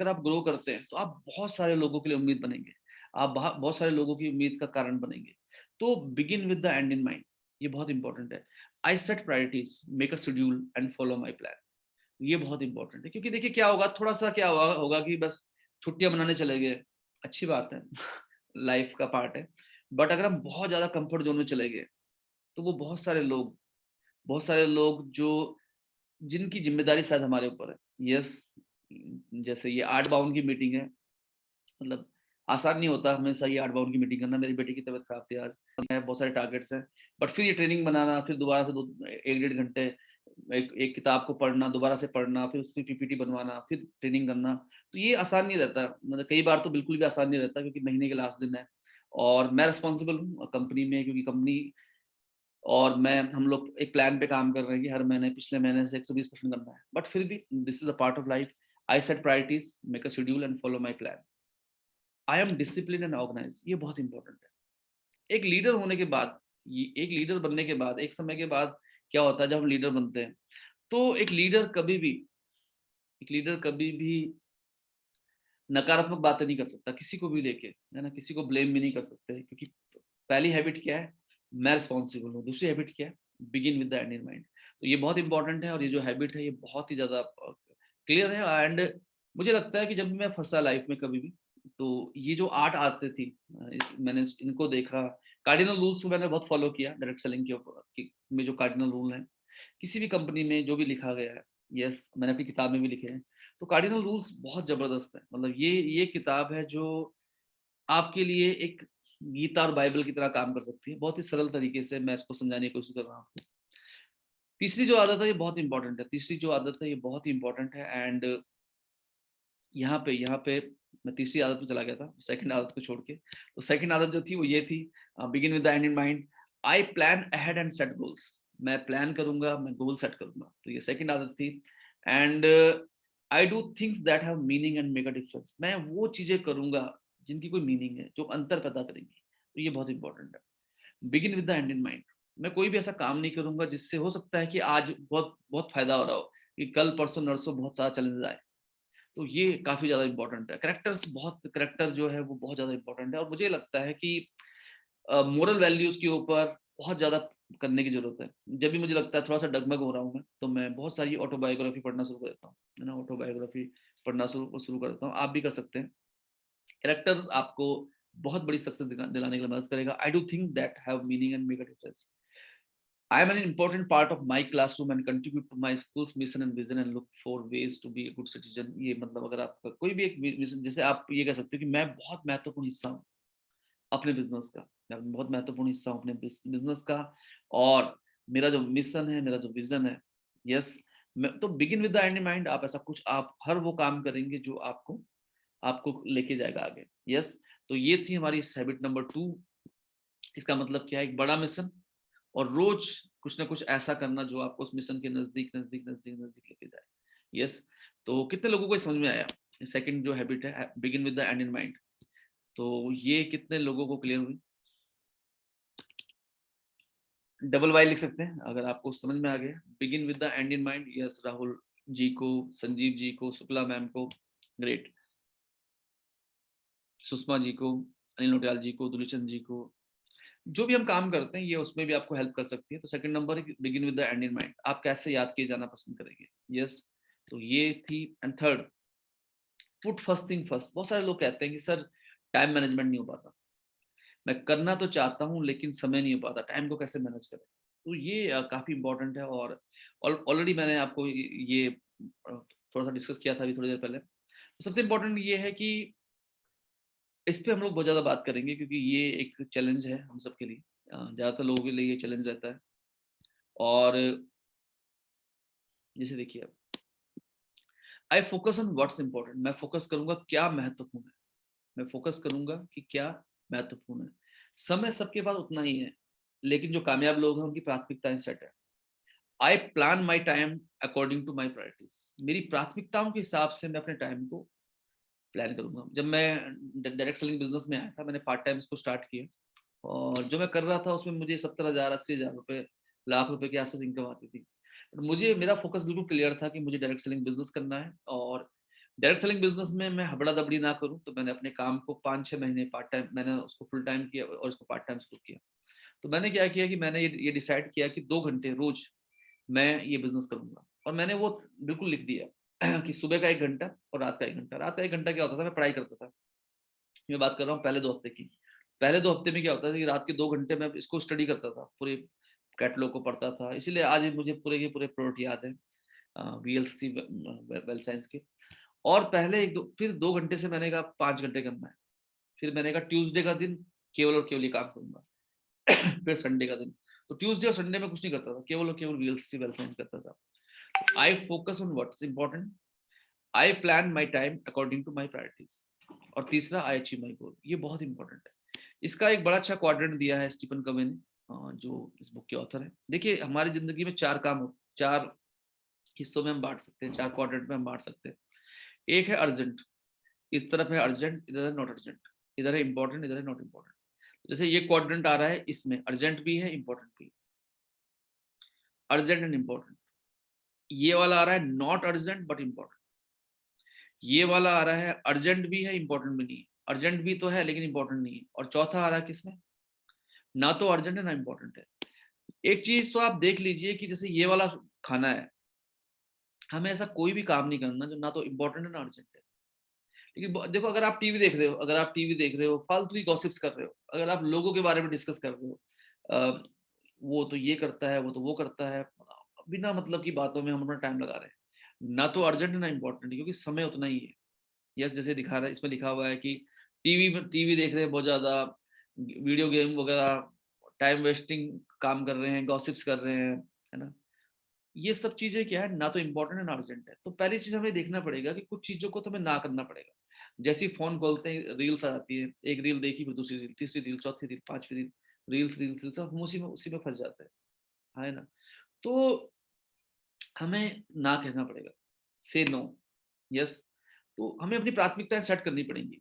आप ग्रो करते हैं, तो आप बहुत सारे लोगों के लिए उम्मीद बनेंगे। आप बहुत सारे लोगों की उम्मीद का कारण बनेंगे। तो begin with the end in mind, ये बहुत इंपॉर्टेंट है। I set priorities, make a schedule and follow my plan. ये बहुत इंपॉर्टेंट है, क्योंकि देखिए क्या होगा, थोड़ा-सा क्या होगा कि बस छुट्टियाँ मनाने चले गए, अच्छी बात है, लाइफ का पार्ट है। बट अगर हम बहुत ज़्यादा कम्फर्ट ज़ोन में चले गए, तो वो बहुत सारे लोग जो जिनकी ज़िम्मेदारी शायद हमारे ऊपर है। यस, जैसे ये आर्ट बाउंड की मीटिंग है, मतलब आसान नहीं होता हमेशा ये 8 बाउंड की मीटिंग करना। मेरी बेटी की तबीयत खराब थी आज, बहुत सारे टारगेट्स हैं, बट फिर ये ट्रेनिंग बनाना, फिर दोबारा से 2 1 डेढ़ घंटे एक एक किताब को पढ़ना, दोबारा से पढ़ना, फिर उसकी पीपीटी बनवाना, फिर ट्रेनिंग करना, तो ये आसान नहीं रहता। मतलब कई बार तो बिल्कुल भी आसान नहीं रहता, क्योंकि महीने के लास्ट दिन है और मैं रिस्पॉन्सिबल हूँ कंपनी में, क्योंकि कंपनी और मैं हम लोग एक प्लान पे काम कर रहे हैं कि हर महीने पिछले महीने से 120% करना है, बट फिर भी this is a part of life. I set priorities, make a schedule and follow my plan. I am discipline and organize, ये बहुत इंपॉर्टेंट है। एक लीडर होने के बाद, ये एक लीडर बनने के बाद, एक समय के बाद क्या होता है जब हम लीडर बनते हैं, तो एक लीडर कभी भी नकारात्मक बातें नहीं कर सकता किसी को भी लेके, है ना? किसी को ब्लेम भी नहीं कर सकते, क्योंकि पहली हैबिट क्या है, मैं रिस्पॉन्सिबल हूँ। दूसरी हैबिट क्या है, begin with the end in mind. तो ये बहुत इंपॉर्टेंट है, और ये जो हैबिट है ये बहुत ही ज्यादा क्लियर है। एंड मुझे लगता है कि जब भी मैं फंसा लाइफ में कभी भी, तो ये जो 8 आते थी, मैंने इनको देखा, कार्डिनल रूल्स को मैंने बहुत फॉलो किया डायरेक्ट सेलिंग के ऊपर में। जो कार्डिनल रूल है किसी भी कंपनी में जो भी लिखा गया है, यस मैंने अपनी किताब में भी लिखे हैं, तो कार्डिनल रूल्स बहुत जबरदस्त है। मतलब ये किताब है जो आपके लिए एक गीता और बाइबल की तरह काम कर सकती है। बहुत ही सरल तरीके से मैं इसको समझाने की कोशिश कर रहा हूँ। तीसरी जो आदत है ये बहुत इंपॉर्टेंट है, तीसरी जो आदत है ये बहुत ही इंपॉर्टेंट है। एंड यहाँ पे मैं तीसरी आदत पे चला गया था, सेकंड आदत को छोड़ के। तो सेकंड आदत जो थी वो ये थी, begin with the end in mind. I plan ahead and set goals. मैं प्लान करूंगा, मैं गोल सेट करूंगा, तो ये सेकंड आदत थी। And I do things that have meaning and make a difference. मैं वो चीजें करूंगा जिनकी कोई मीनिंग है, जो अंतर पैदा करेंगी, तो ये बहुत इंपॉर्टेंट है। Begin with the end in mind. मैं कोई भी ऐसा काम नहीं करूंगा जिससे हो सकता है कि आज बहुत बहुत फायदा हो रहा हो, कि कल परसों नरसों बहुत सारा चैलेंज आए। तो ये काफी ज्यादा इंपॉर्टेंट है। करेक्टर जो है वो बहुत ज्यादा इंपॉर्टेंट है, और मुझे लगता है कि मोरल वैल्यूज के ऊपर बहुत ज्यादा करने की जरूरत है। जब भी मुझे लगता है थोड़ा सा डगमग हो रहा हूँ मैं, तो मैं बहुत सारी ऑटोबायोग्राफी पढ़ना शुरू कर देता हूँ, है ना? ऑटोबायोग्राफी पढ़ना शुरू कर देता हूँ। आप भी कर सकते हैं। कैरेक्टर आपको बहुत बड़ी सक्सेस दिलाने के लिए मदद करेगा। I do think that have meaning and make a difference. I am an important part of my classroom and contribute to my school's mission and vision and look for ways to be a good citizen। ये मतलब अगर आपका कोई भी एक मिशन, जैसे आप ये कह सकते हो कि मैं बहुत महत्वपूर्ण हिस्सा हूँ अपने बिजनेस का, मैं बहुत महत्वपूर्ण हिस्सा हूँ अपने बिजनेस का, और मेरा जो मिशन है, मेरा जो विजन है, यस। मैं तो begin with the end in mind. आप ऐसा कुछ, आप हर वो काम करेंगे जो आपको आपको लेके जाएगा आगे, यस। तो ये थी हमारी हैबिट नंबर 2। इसका मतलब क्या है, एक बड़ा मिशन और रोज कुछ ना कुछ ऐसा करना जो आपको उस मिशन के नजदीक नजदीक नजदीक नजदीक लेके जाए, यस। तो कितने लोगों को समझ में आया सेकंड जो हैबिट है, begin with the end in mind? तो ये कितने लोगों को क्लियर हुई? डबल वाई लिख सकते हैं अगर आपको समझ में आ गया। Begin with the end in mind, yes. Rahul ji को, संजीव जी को, शुक्ला मैम को, ग्रेट। सुषमा जी को, अनिल नोटियाल जी को, दुलीचंद जी को। जो भी हम काम करते हैं ये उसमें भी आपको हेल्प कर सकती है। तो सेकंड नंबर है begin with the end in mind. आप कैसे याद किए जाना पसंद करेंगे, यस। तो ये थी। And third, put first thing first. बहुत सारे लोग कहते हैं कि सर टाइम मैनेजमेंट नहीं हो पाता, मैं करना तो चाहता हूँ लेकिन समय नहीं हो पाता, टाइम को कैसे मैनेज करें? तो ये काफी इंपॉर्टेंट है, और ऑलरेडी मैंने आपको ये थोड़ा सा डिस्कस किया था अभी थोड़ी देर पहले। तो सबसे इंपॉर्टेंट ये है कि इस पे हम लोग बहुत ज्यादा बात करेंगे, क्योंकि ये एक चैलेंज है हम सबके लिए। ज्यादातर लोगों के लिए ये चैलेंज रहता है। और जैसे देखिए, आई फोकस ऑन व्हाट्स इंपॉर्टेंट। मैं फोकस करूंगा क्या महत्वपूर्ण है, मैं फोकस करूंगा कि क्या महत्वपूर्ण है। समय सबके पास उतना ही है, लेकिन जो कामयाब लोग हैं उनकी प्राथमिकताएं सेट है। I plan my time according to my priorities. मेरी प्राथमिकताओं के हिसाब से मैं अपने टाइम को प्लान करूंगा। जब मैं डायरेक्ट सेलिंग बिजनेस में आया था, मैंने पार्ट टाइम इसको स्टार्ट किया, और जो मैं कर रहा था उसमें मुझे 70,000 80,000 रुपए, लाख रुपए के आसपास इनकम आती थी। तो मुझे, मेरा फोकस बिल्कुल क्लियर था कि मुझे डायरेक्ट सेलिंग बिजनेस करना है, और डायरेक्ट सेलिंग बिजनेस में मैं हबड़ा दबड़ी ना करूं। तो मैंने अपने काम को 5-6 महीने पार्ट टाइम, मैंने उसको फुल टाइम किया और इसको पार्ट टाइम शुरू किया। तो मैंने क्या किया कि मैंने ये डिसाइड किया कि 2 घंटे रोज मैं ये बिजनेस करूंगा, और मैंने वो बिल्कुल लिख दिया कि सुबह का 1 घंटा और रात का 1 घंटा। रात का 1 घंटा क्या होता था, मैं पढ़ाई करता था। मैं बात कर रहा हूँ पहले 2 हफ्ते की। पहले 2 हफ्ते में क्या होता था कि रात के 2 घंटे मैं इसको स्टडी करता था, पूरे कैटलॉग को पढ़ता था। इसीलिए आज भी मुझे पूरे के पूरे प्रोडक्ट याद है, वीएलसी वेल साइंस के। और पहले फिर 2 घंटे से मैंने कहा 5 घंटे करना है। फिर मैंने कहा ट्यूसडे का दिन केवल और केवल ये काम करूंगा। फिर संडे का दिन, तो ट्यूसडे और संडे में कुछ नहीं करता था, केवल और केवल रील्स से वेल सेंस करता था। I focus on what's important, I plan my time according to my priorities, और तीसरा आई अचीव माई गोल। ये बहुत इंपॉर्टेंट है। इसका एक बड़ा अच्छा क्वाड्रेंट दिया है स्टीफन कवे ने, जो इस बुक के ऑथर है। देखिए हमारी जिंदगी में 4 हिस्सों में हम बांट सकते हैं, 4 क्वाड्रेंट में हम बांट सकते हैं। एक है अर्जेंट, इस तरफ है अर्जेंट, इधर है नॉट अर्जेंट, इधर है इंपॉर्टेंट, इधर है नॉट इंपॉर्टेंट। जैसे ये क्वाड्रेंट आ रहा है, इसमें अर्जेंट भी है, इंपॉर्टेंट भी है, अर्जेंट एंड इंपॉर्टेंट। ये वाला आ रहा है नॉट अर्जेंट बट इंपॉर्टेंट। ये वाला आ रहा है अर्जेंट भी है, इंपॉर्टेंट भी नहीं है, अर्जेंट भी तो है लेकिन इंपॉर्टेंट नहीं है। और चौथा आ रहा है किसमें, ना तो अर्जेंट है ना इंपॉर्टेंट है। एक चीज तो आप देख लीजिए कि जैसे ये वाला खाना है, हमें ऐसा कोई भी काम नहीं करना जो ना तो इंपॉर्टेंट है ना अर्जेंट है। लेकिन देखो, अगर आप टीवी देख रहे हो, फालतू की गॉसिप्स कर रहे हो, अगर आप लोगों के बारे में डिस्कस कर रहे हो, वो तो ये करता है, वो तो वो करता है, बिना मतलब की बातों में हम अपना टाइम लगा रहे हैं। ना तो अर्जेंट है ना इंपॉर्टेंट, क्योंकि समय उतना ही है। यस, जैसे दिखा रहा है, इसमें लिखा हुआ है कि टीवी देख रहे हैं बहुत ज्यादा, वीडियो गेम वगैरह, टाइम वेस्टिंग काम कर रहे हैं, गॉसिप्स कर रहे हैं, है ना। ये सब चीजें क्या है, ना तो इंपॉर्टेंट है ना अर्जेंट है। तो पहली चीज हमें देखना पड़ेगा कि कुछ चीजों को तो हमें ना करना पड़ेगा। जैसे फोन खोलते हैं, रील्स आ जाती है, एक रील देखी, फिर दूसरी रील, तीसरी रील, चौथी रील, पांचवी रील, रील्स हम उसी में फंस जाते हैं, है ना। तो हमें ना कहना पड़ेगा, से नो, यस। तो हमें अपनी प्राथमिकताएं सेट करनी पड़ेंगी,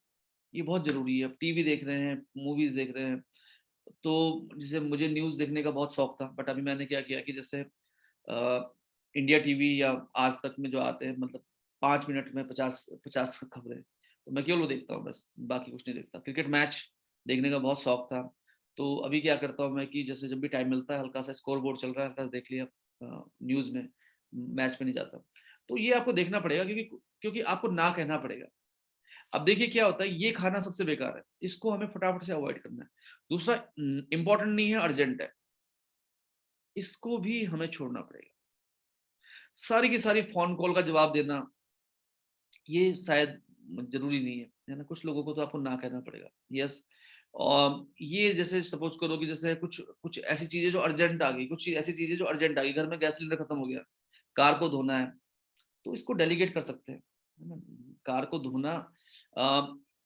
ये बहुत जरूरी है। अब टीवी देख रहे हैं, मूवीज देख रहे हैं, तो जैसे मुझे न्यूज देखने का बहुत शौक था, बट अभी मैंने क्या किया कि जैसे इंडिया टीवी या आज तक में जो आते हैं, मतलब 5 मिनट में 50 खबरें, तो मैं केवल वो देखता हूँ बस, बाकी कुछ नहीं देखता। क्रिकेट मैच देखने का बहुत शौक था, तो अभी क्या करता हूँ मैं कि जैसे जब भी टाइम मिलता है, हल्का सा स्कोर बोर्ड चल रहा है, हल्का सा देख लिया न्यूज में, मैच में नहीं जाता। तो ये आपको देखना पड़ेगा, क्योंकि आपको ना कहना पड़ेगा। अब देखिए क्या होता है, ये खाना सबसे बेकार है, इसको हमें फटाफट से अवॉइड करना है। दूसरा, इंपॉर्टेंट नहीं है, अर्जेंट है, इसको भी हमें छोड़ना पड़ेगा। सारी की सारी फोन कॉल का जवाब देना, ये शायद जरूरी नहीं है ना। कुछ लोगों को तो आपको ना कहना पड़ेगा, यस। और ये जैसे सपोज करो कि जैसे कुछ कुछ ऐसी चीजें जो अर्जेंट आ गई, कुछ ऐसी चीजें जो अर्जेंट आ गई, घर में गैस सिलेंडर खत्म हो गया, कार को धोना है, तो इसको डेलीगेट कर सकते हैं, है ना। कार को धोना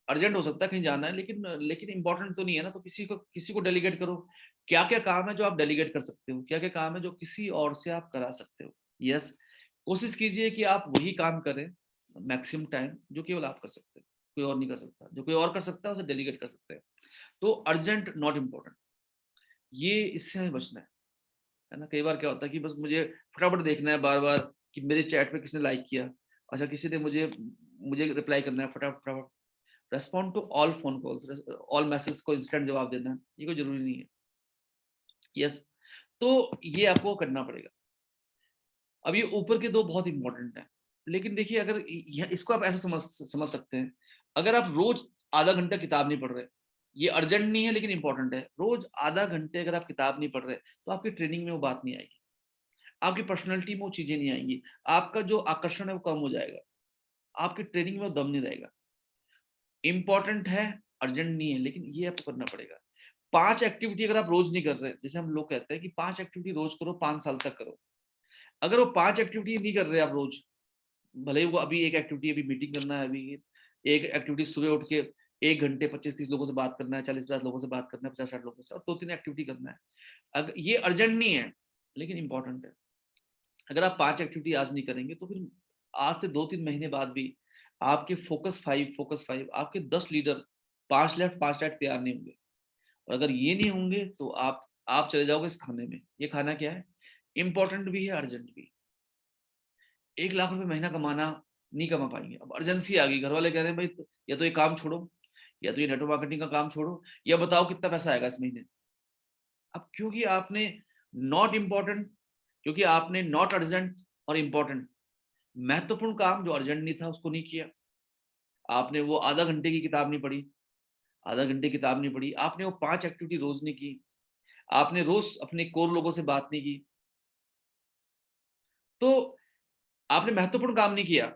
अर्जेंट हो सकता है, कहीं जाना है, लेकिन लेकिन इंपॉर्टेंट तो नहीं है ना, तो किसी को डेलीगेट करो। क्या क्या काम है जो आप डेलीगेट कर सकते हो, क्या क्या काम है जो किसी और से आप करा सकते हो, यस। कोशिश कीजिए कि आप वही काम करें मैक्सिमम टाइम जो केवल आप कर सकते हो, कोई और नहीं कर सकता। जो कोई और कर सकता है उसे डेलीगेट कर सकते हैं। तो अर्जेंट नॉट इम्पोर्टेंट, ये इससे हमें बचना है ना। कई बार क्या होता है कि बस मुझे फटाफट देखना है बार बार कि मेरे चैट पे किसने लाइक किया, अच्छा किसी ने मुझे मुझे रिप्लाई करना है फटाफट फटाफट, respond to all phone calls, all message को इंस्टेंट जवाब देना है, ये कोई जरूरी नहीं है, यस। तो ये आपको करना पड़ेगा। अब ये ऊपर के दो बहुत इंपॉर्टेंट है, लेकिन देखिए अगर इसको आप ऐसा समझ सकते हैं, अगर आप रोज आधा घंटा किताब नहीं पढ़ रहे, ये अर्जेंट नहीं है लेकिन इंपॉर्टेंट है, रोज आधा घंटे अगर आप किताब नहीं पढ़ रहे, तो आपकी ट्रेनिंग में वो बात नहीं आएगी, आपकी पर्सनैलिटी में वो चीजें नहीं आएंगी, आपका जो आकर्षण है वो कम हो जाएगा, आपकी ट्रेनिंग में वो दम नहीं रहेगा। इंपॉर्टेंट है, अर्जेंट नहीं है, लेकिन ये आपको करना पड़ेगा। 5 एक्टिविटी अगर आप रोज नहीं कर रहे, जैसे हम लोग कहते हैं कि 5 एक्टिविटी रोज करो, 5 साल तक करो। अगर वो 5 एक्टिविटी नहीं कर रहे आप रोज, भले ही वो अभी एक एक्टिविटी, अभी मीटिंग करना है, अभी एक एक्टिविटी सुबह उठ के 1 घंटे 25-30 लोगों से बात करना है, 40-50 लोगों से बात करना है, 50-60 लोगों से, और 2-3 एक्टिविटी करना है। अगर ये अर्जेंट नहीं है लेकिन इंपॉर्टेंट है, अगर आप 5 एक्टिविटी आज नहीं करेंगे, तो फिर आज से 2-3 महीने बाद भी आपके फोकस 5 आपके 10 लीडर 5 लेफ्ट 5 राइट तैयार नहीं होंगे। और अगर ये नहीं होंगे तो आप चले जाओगे इस खाने में। ये खाना क्या है, इंपॉर्टेंट भी है, अर्जेंट भी। 1 लाख रुपए महीना कमाना नहीं कमा पाएंगे। अब अर्जेंसी आ गई, घर वाले कह रहे हैं भाई या तो ये काम छोड़ो, या तो ये नेटवर्क मार्केटिंग का काम छोड़ो, या बताओ कितना पैसा आएगा इस महीने। अब क्योंकि आपने नॉट इम्पोर्टेंट, क्योंकि आपने नॉट अर्जेंट और इम्पोर्टेंट, महत्वपूर्ण काम जो अर्जेंट नहीं था उसको नहीं किया। आपने वो आधा घंटे की किताब नहीं पढ़ी, आपने वो 5 एक्टिविटी रोज नहीं की, आपने रोज अपने कोर लोगों से बात नहीं की, तो आपने महत्वपूर्ण काम नहीं किया,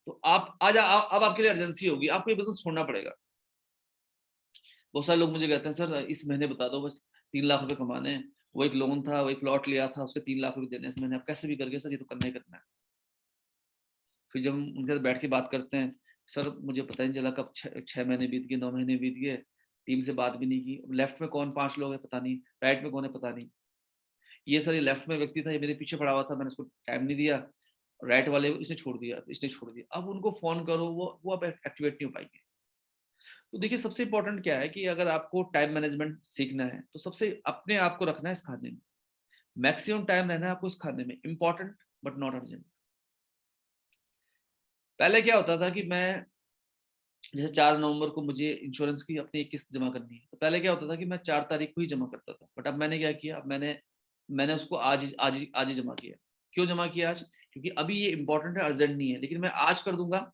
तो आप आज अब आपके लिए अर्जेंसी होगी, आपको ये बिजनेस छोड़ना पड़ेगा। बहुत सारे लोग मुझे कहते हैं सर इस महीने बता दो, बस 3 लाख रुपए कमाने हैं, वो एक लोन था, वो एक प्लॉट लिया था, उसके 3 लाख रुपए देने इस महीने, आप कैसे भी करके सर ये तो करना ही करना है। फिर जब हम उनके साथ बैठ के बात करते हैं, सर मुझे पता ही नहीं चला कब 6 महीने बीत गए, 9 महीने बीत गए, टीम से बात भी नहीं की, लेफ्ट में कौन 5 लोग है पता नहीं, राइट में कौन है पता नहीं, ये सर ये लेफ्ट में व्यक्ति था, ये मेरे पीछे पड़ा हुआ था, मैंने उसको टाइम नहीं दिया, राइट वाले इसने छोड़ दिया, इसने छोड़ दिया, अब उनको फोन करो, वो अब एक्टिवेट नहीं हो पाएंगे। तो देखिए सबसे इंपॉर्टेंट क्या है कि अगर आपको टाइम मैनेजमेंट सीखना है तो सबसे अपने आप को रखना है इस खाने में, मैक्सिमम टाइम रहना है आपको इस खाने में, इंपॉर्टेंट बट नॉट अर्जेंट। पहले क्या होता था कि मैं जैसे 4 नवंबर को मुझे इंश्योरेंस की अपनी एक किस्त जमा करनी है, तो पहले क्या होता था कि मैं 4 तारीख को ही जमा करता था, बट अब मैंने क्या किया, अब मैंने उसको आज ही जमा किया। क्यों जमा किया आज? क्योंकि अभी ये इंपॉर्टेंट है, अर्जेंट नहीं है, लेकिन मैं आज कर दूंगा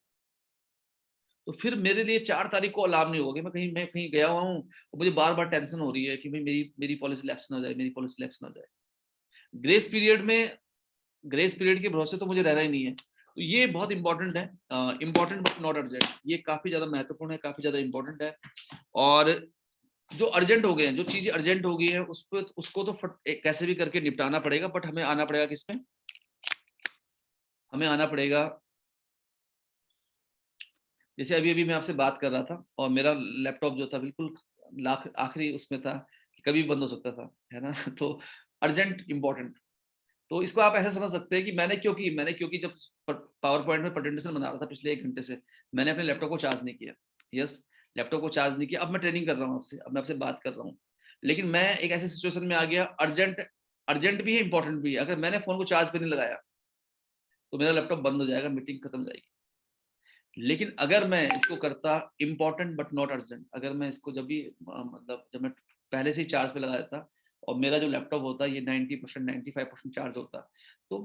तो फिर मेरे लिए 4 तारीख को अलार्म नहीं होगा कि मैं कहीं गया हुआ हूँ और मुझे बार बार टेंशन हो रही है कि भाई मेरी पॉलिसी लैप्स ना हो जाए, मेरी पॉलिसी लैप्स ना हो जाए। ग्रेस पीरियड में, ग्रेस पीरियड के भरोसे तो मुझे रहना ही नहीं है। तो ये बहुत इंपॉर्टेंट है, इंपॉर्टेंट बट नॉट अर्जेंट, ये काफी ज्यादा महत्वपूर्ण है, काफी ज्यादा इंपॉर्टेंट है। और जो अर्जेंट हो गए हैं, जो चीजें अर्जेंट हो गई है उसको तो कैसे भी करके निपटाना पड़ेगा, बट हमें आना पड़ेगा किसमें, हमें आना पड़ेगा, जैसे अभी अभी मैं आपसे बात कर रहा था और मेरा लैपटॉप जो था बिल्कुल लाख आखिरी उसमें था कि कभी बंद हो सकता था, है ना तो अर्जेंट इंपॉर्टेंट। तो इसको आप ऐसे समझ सकते हैं कि मैंने क्योंकि जब पावर पॉइंट में प्रेजेंटेशन बना रहा था पिछले 1 घंटे से, मैंने अपने लैपटॉप को चार्ज नहीं किया। यस, लैपटॉप को चार्ज नहीं किया। अब मैं ट्रेनिंग कर रहा हूँ आपसे, अब मैं आपसे बात कर रहा हूँ, लेकिन मैं एक ऐसी सिचुएशन में आ गया, अर्जेंट अर्जेंट भी है, इंपॉर्टेंट भी है। अगर मैंने फोन को चार्ज पे नहीं लगाया तो मेरा लैपटॉप बंद हो जाएगा, मीटिंग खत्म हो जाएगी। लेकिन अगर मैं इसको करता इंपॉर्टेंट बट नॉट अर्जेंट, अगर मैं इसको जब भी मतलब जब मैं पहले से ही चार्ज पे लगा देता और मेरा जो लैपटॉप होता ये 90% 95% चार्ज होता, तो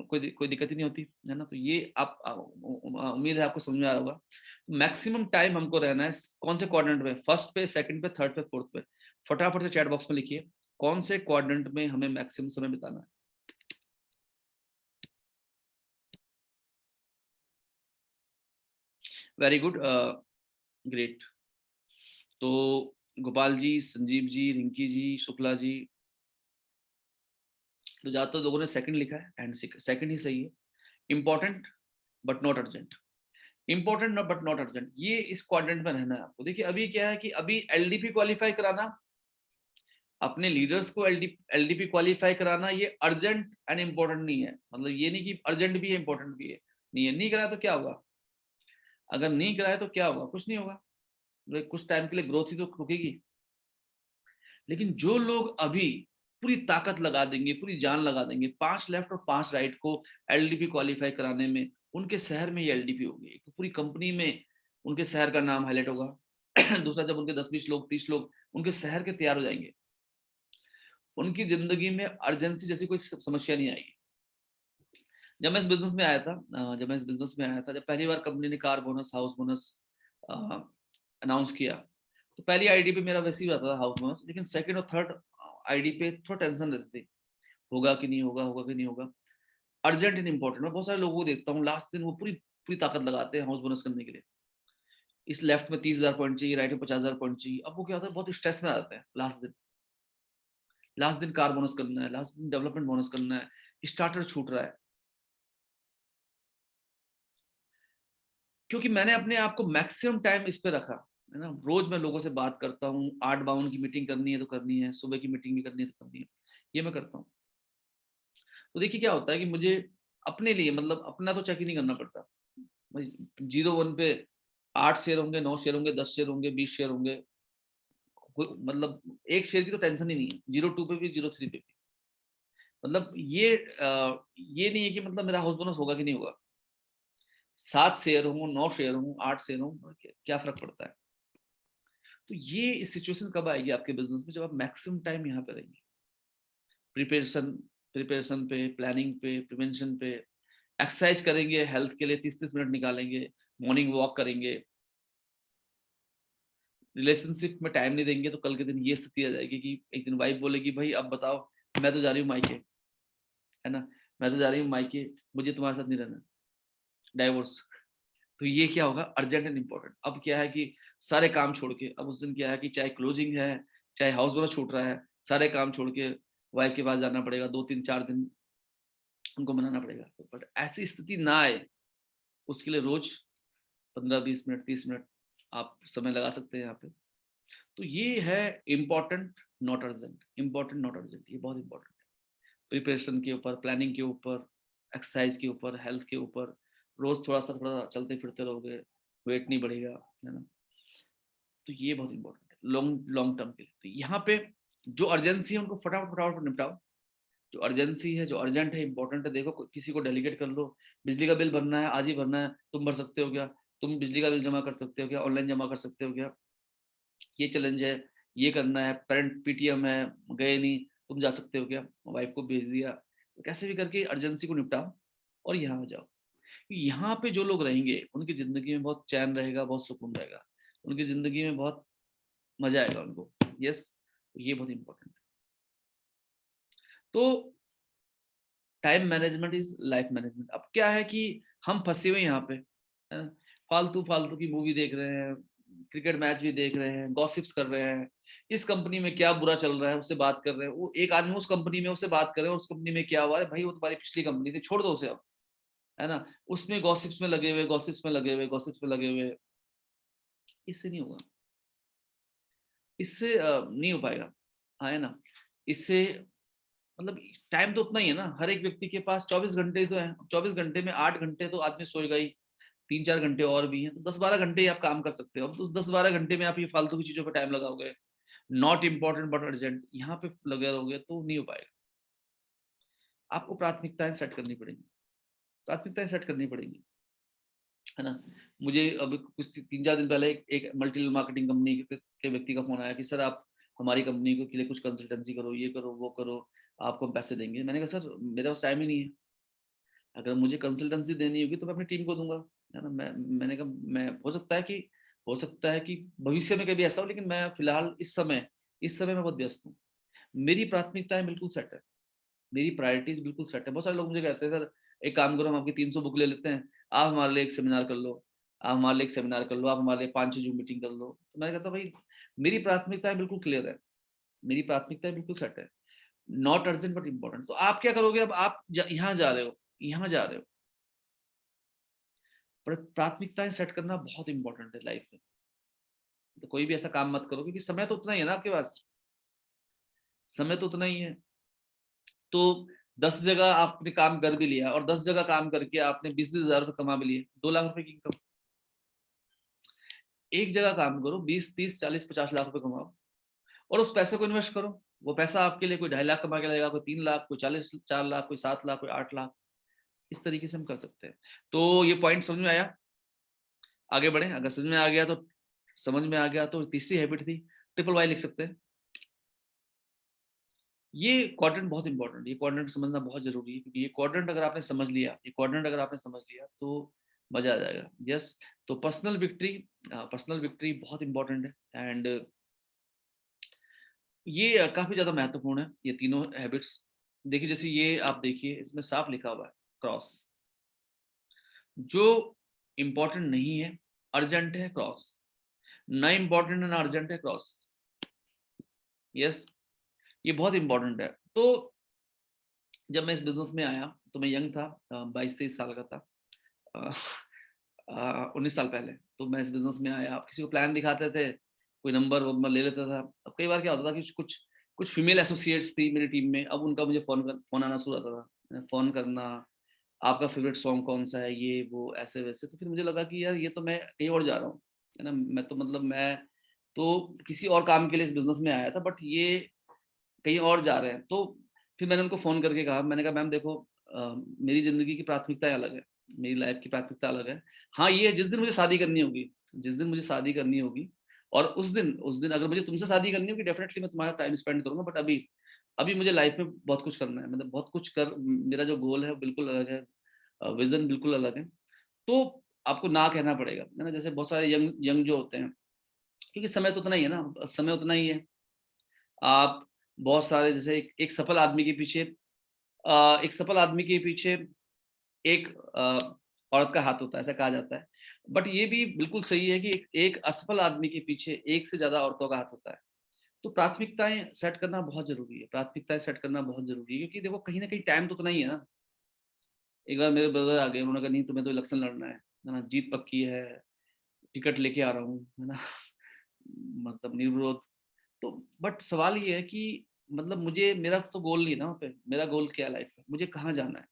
कोई दिक्कत ही नहीं होती, है ना। तो ये आप उम्मीद है आपको समझ में आ रहा होगा। मैक्सिमम टाइम हमको रहना है कौन से क्वाड्रेंट में, फर्स्ट पे, सेकंड पे, थर्ड पे, फोर्थ पे। फटाफट से चैट बॉक्स में लिखिए कौन से क्वाड्रेंट में हमें मैक्सिमम समय बिताना है। Very good, great. तो गोपाल जी, संजीव जी, रिंकी जी, शुक्ला जी, तो ज्यादातर लोगों ने सेकंड लिखा है, एंड सेकंड ही सही है। Important but not urgent, important but not urgent, ये इस क्वाड्रेंट में रहना है आपको। देखिए अभी क्या है कि अभी एलडीपी क्वालिफाई कराना, अपने लीडर्स को एलडीपी क्वालिफाई कराना, ये अर्जेंट एंड इंपॉर्टेंट नहीं है। मतलब ये नहीं कि अर्जेंट भी है इंपॉर्टेंट भी है, नहीं है। नहीं कराया तो क्या होगा, अगर नहीं कराया तो क्या होगा, कुछ नहीं होगा, कुछ टाइम के लिए ग्रोथ ही तो रुकेगी। लेकिन जो लोग अभी पूरी ताकत लगा देंगे, पूरी जान लगा देंगे 5 लेफ्ट और 5 राइट को एलडीपी क्वालिफाई कराने में, उनके शहर में ये एलडीपी होगी, तो पूरी कंपनी में उनके शहर का नाम हाईलाइट होगा। दूसरा, जब उनके 10-20 लोग 30 लोग उनके शहर के तैयार हो जाएंगे, उनकी जिंदगी में अर्जेंसी जैसी कोई समस्या नहीं आएगी। जब मैं इस बिजनेस में आया था, जब पहली बार कंपनी ने car bonus, house bonus announce किया, तो पहली आईडी पे मेरा वैसे ही आता था हाउस बोनस, लेकिन सेकंड और थर्ड आईडी पे थोड़ा टेंशन रहती थी, होगा कि नहीं होगा, होगा कि नहीं होगा। अर्जेंट एंड इंपॉर्टेंट, मैं बहुत सारे लोगों को देखता हूँ लास्ट दिन वो पूरी पूरी ताकत लगाते हैं हाउस बोनस करने के लिए। इस लेफ्ट में 30,000 पॉइंट चाहिए, राइट में 50,000 पॉइंट चाहिए। अब वो क्या होता है, बहुत स्ट्रेस में आ जाते हैं लास्ट दिन। लास्ट दिन कार बोनस करना है, लास्ट दिन डेवलपमेंट बोनस करना है, स्टार्टर छूट रहा है। क्योंकि मैंने अपने आप को मैक्सिमम टाइम इस पे रखा, है ना। रोज मैं लोगों से बात करता हूँ, 8 बाउन की मीटिंग करनी है तो करनी है, सुबह की मीटिंग भी करनी है तो करनी है, ये मैं करता हूँ। तो देखिए क्या होता है कि मुझे अपने लिए, मतलब अपना तो चेक ही नहीं करना पड़ता। 0-1 पे 8 शेयर होंगे, 9 शेयर होंगे, 10 शेयर होंगे, 20 शेयर होंगे, मतलब एक शेयर की तो टेंशन ही नहीं है। 0-2 पे भी, 0-3 पे भी, मतलब ये नहीं है कि मतलब मेरा हाउस बोनस होगा कि नहीं होगा। 7 शेयर हो, 9 शेयर हो, 8 शेयर हो, क्या फर्क पड़ता है। तो ये सिचुएशन कब आएगी आपके बिजनेस में, जब आप मैक्सिमम टाइम यहाँ पे रहेंगे, प्रिपरेशन प्रिपरेशन पे, प्लानिंग पे, प्रिवेंशन पे, एक्सरसाइज करेंगे, हेल्थ के लिए 30-30 मिनट निकालेंगे, मॉर्निंग वॉक करेंगे। रिलेशनशिप में टाइम नहीं देंगे तो कल के दिन ये स्थिति आ जाएगी कि एक दिन वाइफ बोलेगी भाई अब बताओ, मैं तो जा रही हूँ मायके, है ना, मैं तो जा रही हूँ मायके, मुझे तुम्हारे साथ नहीं रहना, डाइवोर्स। तो ये क्या होगा, अर्जेंट एंड इम्पोर्टेंट। अब क्या है कि सारे काम छोड़ के, अब उस दिन क्या है कि चाहे क्लोजिंग है, चाहे हाउस वाला छूट रहा है, सारे काम छोड़ के वाइफ के पास जाना पड़ेगा, 2-3-4 दिन उनको मनाना पड़ेगा। बट ऐसी स्थिति ना आए, उसके लिए रोज 15-20 मिनट, 30 मिनट आप समय लगा सकते हैं यहाँ पे। तो ये है important not urgent, important not urgent, ये बहुत इंपॉर्टेंट है। प्रिपरेशन के ऊपर, प्लानिंग के ऊपर, एक्सरसाइज के ऊपर, हेल्थ के ऊपर, रोज थोड़ा चलते फिरते रहोगे, वेट नहीं बढ़ेगा, है ना। तो ये बहुत इंपॉर्टेंट है लॉन्ग लॉन्ग टर्म के लिए। तो यहाँ पे जो अर्जेंसी है उनको फटाफट फटाफट निपटाओ। जो अर्जेंसी है, जो अर्जेंट है, इंपॉर्टेंट है, देखो किसी को डेलीगेट कर लो। बिजली का बिल भरना है, आज ही भरना है, तुम भर सकते हो क्या? तुम बिजली का बिल जमा कर सकते हो क्या? ऑनलाइन जमा कर सकते हो क्या? ये चैलेंज है, ये करना है, पेरेंट पीटीएम है, गए नहीं, तुम जा सकते हो क्या? वाइफ को भेज दिया। तो कैसे भी करके अर्जेंसी को निपटाओ और यहाँ आ जाओ। यहाँ पे जो लोग रहेंगे उनकी जिंदगी में बहुत चैन रहेगा, बहुत सुकून रहेगा, उनकी जिंदगी में बहुत मजा आएगा उनको। यस, ये बहुत इंपॉर्टेंट है। तो time management is life management. अब क्या है कि हम फंसे हुए यहाँ पे, है ना, फालतू फालतू की मूवी देख रहे हैं, क्रिकेट मैच भी देख रहे हैं, गॉसिप्स कर रहे हैं, इस कंपनी में क्या बुरा चल रहा है उससे बात कर रहे हैं, वो एक आदमी उस कंपनी में उससे बात कर रहे हैं, उस कंपनी में क्या हुआ है, भाई वो तुम्हारी पिछली कंपनी थी, छोड़ दो उसे अब, है ना। उसमें गॉसिप्स में लगे हुए, गॉसिप्स में लगे हुए, गॉसिप्स में लगे हुए, इससे नहीं होगा, इससे नहीं हो पाएगा, हाँ, है ना। इससे मतलब टाइम तो उतना ही है ना, हर एक व्यक्ति के पास 24 घंटे तो है। 24 घंटे में 8 घंटे तो आदमी सोएगा ही, 3-4 घंटे और भी हैं, तो 10-12 घंटे ही आप काम कर सकते हो। अब तो 10-12 घंटे में आप ये फालतू की चीजों पर टाइम लगाओगे, नॉट इम्पॉर्टेंट बट अर्जेंट, यहाँ पे लगे रहोगे तो नहीं हो पाएगा। आपको प्राथमिकताएं सेट करनी पड़ेंगी, प्राथमिकताएं सेट करनी पड़ेंगी, है ना। मुझे अभी कुछ 3-4 दिन पहले एक मल्टी लेवल मार्केटिंग कंपनी के व्यक्ति का फोन आया कि सर आप हमारी कंपनी के लिए कुछ कंसल्टेंसी करो, ये करो, वो करो, आपको हम पैसे देंगे। मैंने कहा सर मेरे पास टाइम ही नहीं है, अगर मुझे कंसल्टेंसी देनी होगी तो मैं अपनी टीम को दूंगा, है ना। मैंने कहा मैं हो सकता है कि भविष्य में कभी ऐसा हो, लेकिन मैं फिलहाल इस समय मैं बहुत व्यस्त हूँ। मेरी प्राथमिकताएं बिल्कुल सेट है, मेरी प्रायोरिटीज बिल्कुल सेट है। बहुत सारे लोग मुझे कहते हैं सर एक काम करो, हम आपकी 300 बुक ले लेते हैं, आप हमारे लिए एक सेमिनार कर लो, आप हमारे लिए एक सेमिनार कर लो, आप हमारे लिए 5-6 जूम मीटिंग कर लो। तो मैं कहता हूँ भाई मेरी प्राथमिकताएं बिल्कुल क्लियर है, मेरी प्राथमिकताएं बिल्कुल सेट है, नॉट अर्जेंट बट इंपॉर्टेंट। तो आप क्या करोगे, अब आप यहाँ जा रहे हो, यहाँ जा रहे हो, पर प्राथमिकताएं सेट करना बहुत इंपॉर्टेंट है लाइफ में। तो कोई भी ऐसा काम मत करो, क्योंकि समय तो उतना ही है ना आपके पास, समय तो उतना ही है। तो 10 जगह आपने काम कर भी लिया और 10 जगह काम करके आपने 20-20 हजार रुपये कमा भी लिए, 2 लाख रुपए की इनकम। एक जगह काम करो, 20-30-40-50 लाख रुपए कमाओ और उस पैसे को इन्वेस्ट करो। वो पैसा आपके लिए कोई 2.5 लाख कमा के लगेगा, कोई 3 लाख, कोई 4 लाख, कोई 7 लाख, कोई 8 लाख। इस तरीके से हम कर सकते हैं। तो ये पॉइंट समझ में आया? आगे बढ़े, अगर समझ में आ गया तो, समझ में आ गया तो तीसरी हैबिट थी ट्रिपल वाई, लिख सकते हैं। ये क्वाड्रेंट बहुत इंपॉर्टेंट है, ये क्वाड्रेंट समझना बहुत जरूरी है, क्योंकि ये क्वाड्रेंट अगर आपने समझ लिया, ये क्वाड्रेंट अगर आपने समझ लिया तो मजा आ जाएगा। यस, तो पर्सनल विक्ट्री बहुत इंपॉर्टेंट है, एंड ये काफी ज्यादा महत्वपूर्ण है, ये तीनों हैबिट्स। देखिए जैसे ये आप देखिए, इसमें साफ लिखा हुआ है क्रॉस, जो इंपॉर्टेंट नहीं है अर्जेंट है क्रॉस, ना इंपॉर्टेंट है ना अर्जेंट है क्रॉस। यस, ये बहुत इंपॉर्टेंट है। तो जब मैं इस बिजनेस में आया तो मैं यंग था, 22-23 साल का था, 19 साल पहले। तो मैं इस बिजनेस में आया, किसी को प्लान दिखाते थे, कोई नंबर वंबर ले लेता था। अब कई बार क्या होता था कि कुछ कुछ फीमेल एसोसिएट्स थी मेरी टीम में, अब उनका मुझे फोन आना शुरू होता था, फोन करना, आपका फेवरेट सॉन्ग कौन सा है, ये वो ऐसे वैसे। तो फिर मुझे लगा कि यार ये तो मैं कहीं और जा रहा हूँ, है ना। मैं तो मतलब मैं तो किसी और काम के लिए इस बिजनेस में आया था, बट ये कहीं और जा रहे हैं। तो फिर मैंने उनको फ़ोन करके कहा, मैंने कहा मैम देखो, मेरी ज़िंदगी की प्राथमिकताएँ अलग है, मेरी लाइफ़ की प्राथमिकता अलग है। हाँ, ये जिस दिन मुझे शादी करनी होगी, जिस दिन मुझे शादी करनी होगी, और उस दिन अगर मुझे तुमसे शादी करनी होगी, डेफ़िनेटली मैं तुम्हारा टाइम स्पेंड करूँगा। बट अभी अभी मुझे लाइफ़ में बहुत कुछ करना है, मतलब बहुत कुछ मेरा जो गोल है वो बिल्कुल अलग है, विज़न बिल्कुल अलग है। तो आपको ना कहना पड़ेगा, है ना। जैसे बहुत सारे यंग यंग जो होते हैं, क्योंकि समय तो उतना ही है ना, समय उतना ही है। आप बहुत सारे, जैसे एक सफल आदमी के पीछे, एक सफल आदमी के पीछे एक औरत का हाथ होता है, ऐसा कहा जाता है। बट ये भी बिल्कुल सही है कि एक असफल आदमी के पीछे एक से ज्यादा औरतों का हाथ होता है। तो प्राथमिकताएं सेट करना बहुत जरूरी है, प्राथमिकताएं सेट करना बहुत जरूरी है, क्योंकि देखो कहीं ना कहीं टाइम तो उतना ही है ना। एक बार मेरे ब्रदर आ गए, उन्होंने कहा नहीं तुम्हें तो इलेक्शन लड़ना है ना, जीत पक्की है, टिकट लेके आ रहा हूँ, है ना। मतलब निर्विरोध। तो बट सवाल ये है कि मतलब मुझे, मेरा तो गोल नहीं है ना वहाँ पे, मेरा गोल क्या है लाइफ में, मुझे कहाँ जाना है।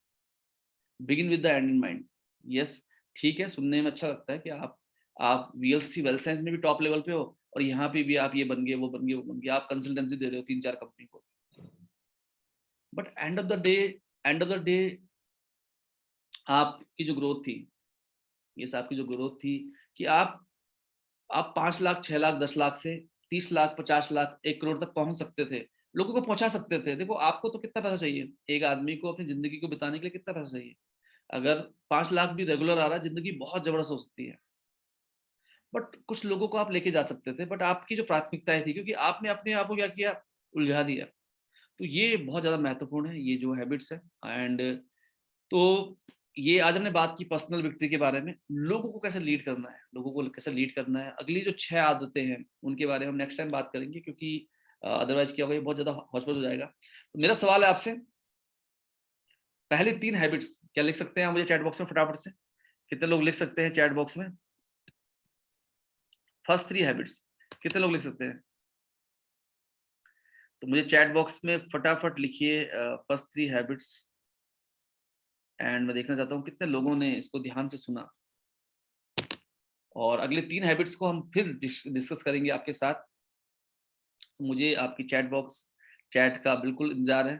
Begin with the end in mind. Yes, ठीक है, सुनने में अच्छा लगता है कि आप वीएलसी वेल साइंस में भी टॉप लेवल पे हो, और यहाँ पे भी आप ये बन गए, वो बन गए, वो बन गए, आप कंसल्टेंसी दे रहे हो 3-4 कंपनी को। But end of the day आपकी जो ग्रोथ थी, ये आपकी जो ग्रोथ थी कि आप 5 लाख, 6 लाख, 10 लाख से 30 लाख, 50 लाख, 1 करोड़ तक पहुंच सकते थे, लोगों को पहुंचा सकते थे। देखो आपको तो कितना पैसा चाहिए, एक आदमी को अपनी जिंदगी को बिताने के लिए कितना पैसा चाहिए। अगर 5 लाख भी रेगुलर आ रहा है, जिंदगी बहुत जबरदस्त हो सकती है। बट कुछ लोगों को आप लेके जा सकते थे, बट आपकी जो प्राथमिकताएं थी, क्योंकि आपने अपने आप को क्या किया, उलझा दिया। तो ये बहुत ज्यादा महत्वपूर्ण है, ये जो हैबिट्स है। एंड तो ये आज हमने बात की पर्सनल विक्ट्री के बारे में, लोगों को कैसे लीड करना है, लोगों को कैसे लीड करना है। अगली जो 6 आदतें हैं उनके बारे में हम नेक्स्ट टाइम बात करेंगे, क्योंकि अदरवाइज क्या होगा, ये बहुत ज्यादा हौच-पौच हो जाएगा। तो मेरा सवाल है आपसे, पहली 3 हैबिट्स क्या लिख सकते हैं आप मुझे चैट बॉक्स में फटाफट से? कितने लोग लिख सकते हैं चैट बॉक्स में? फर्स्ट 3 हैबिट्स कितने लोग लिख सकते हैं? तो मुझे चैट बॉक्स में फटाफट लिखिए फर्स्ट 3 हैबिट्स। एंड मैं देखना चाहता हूँ कितने लोगों ने इसको ध्यान से सुना। और अगले 3 हैबिट्स को हम फिर डिस्कस करेंगे आपके साथ। मुझे आपकी चैट का बिल्कुल इंतजार है।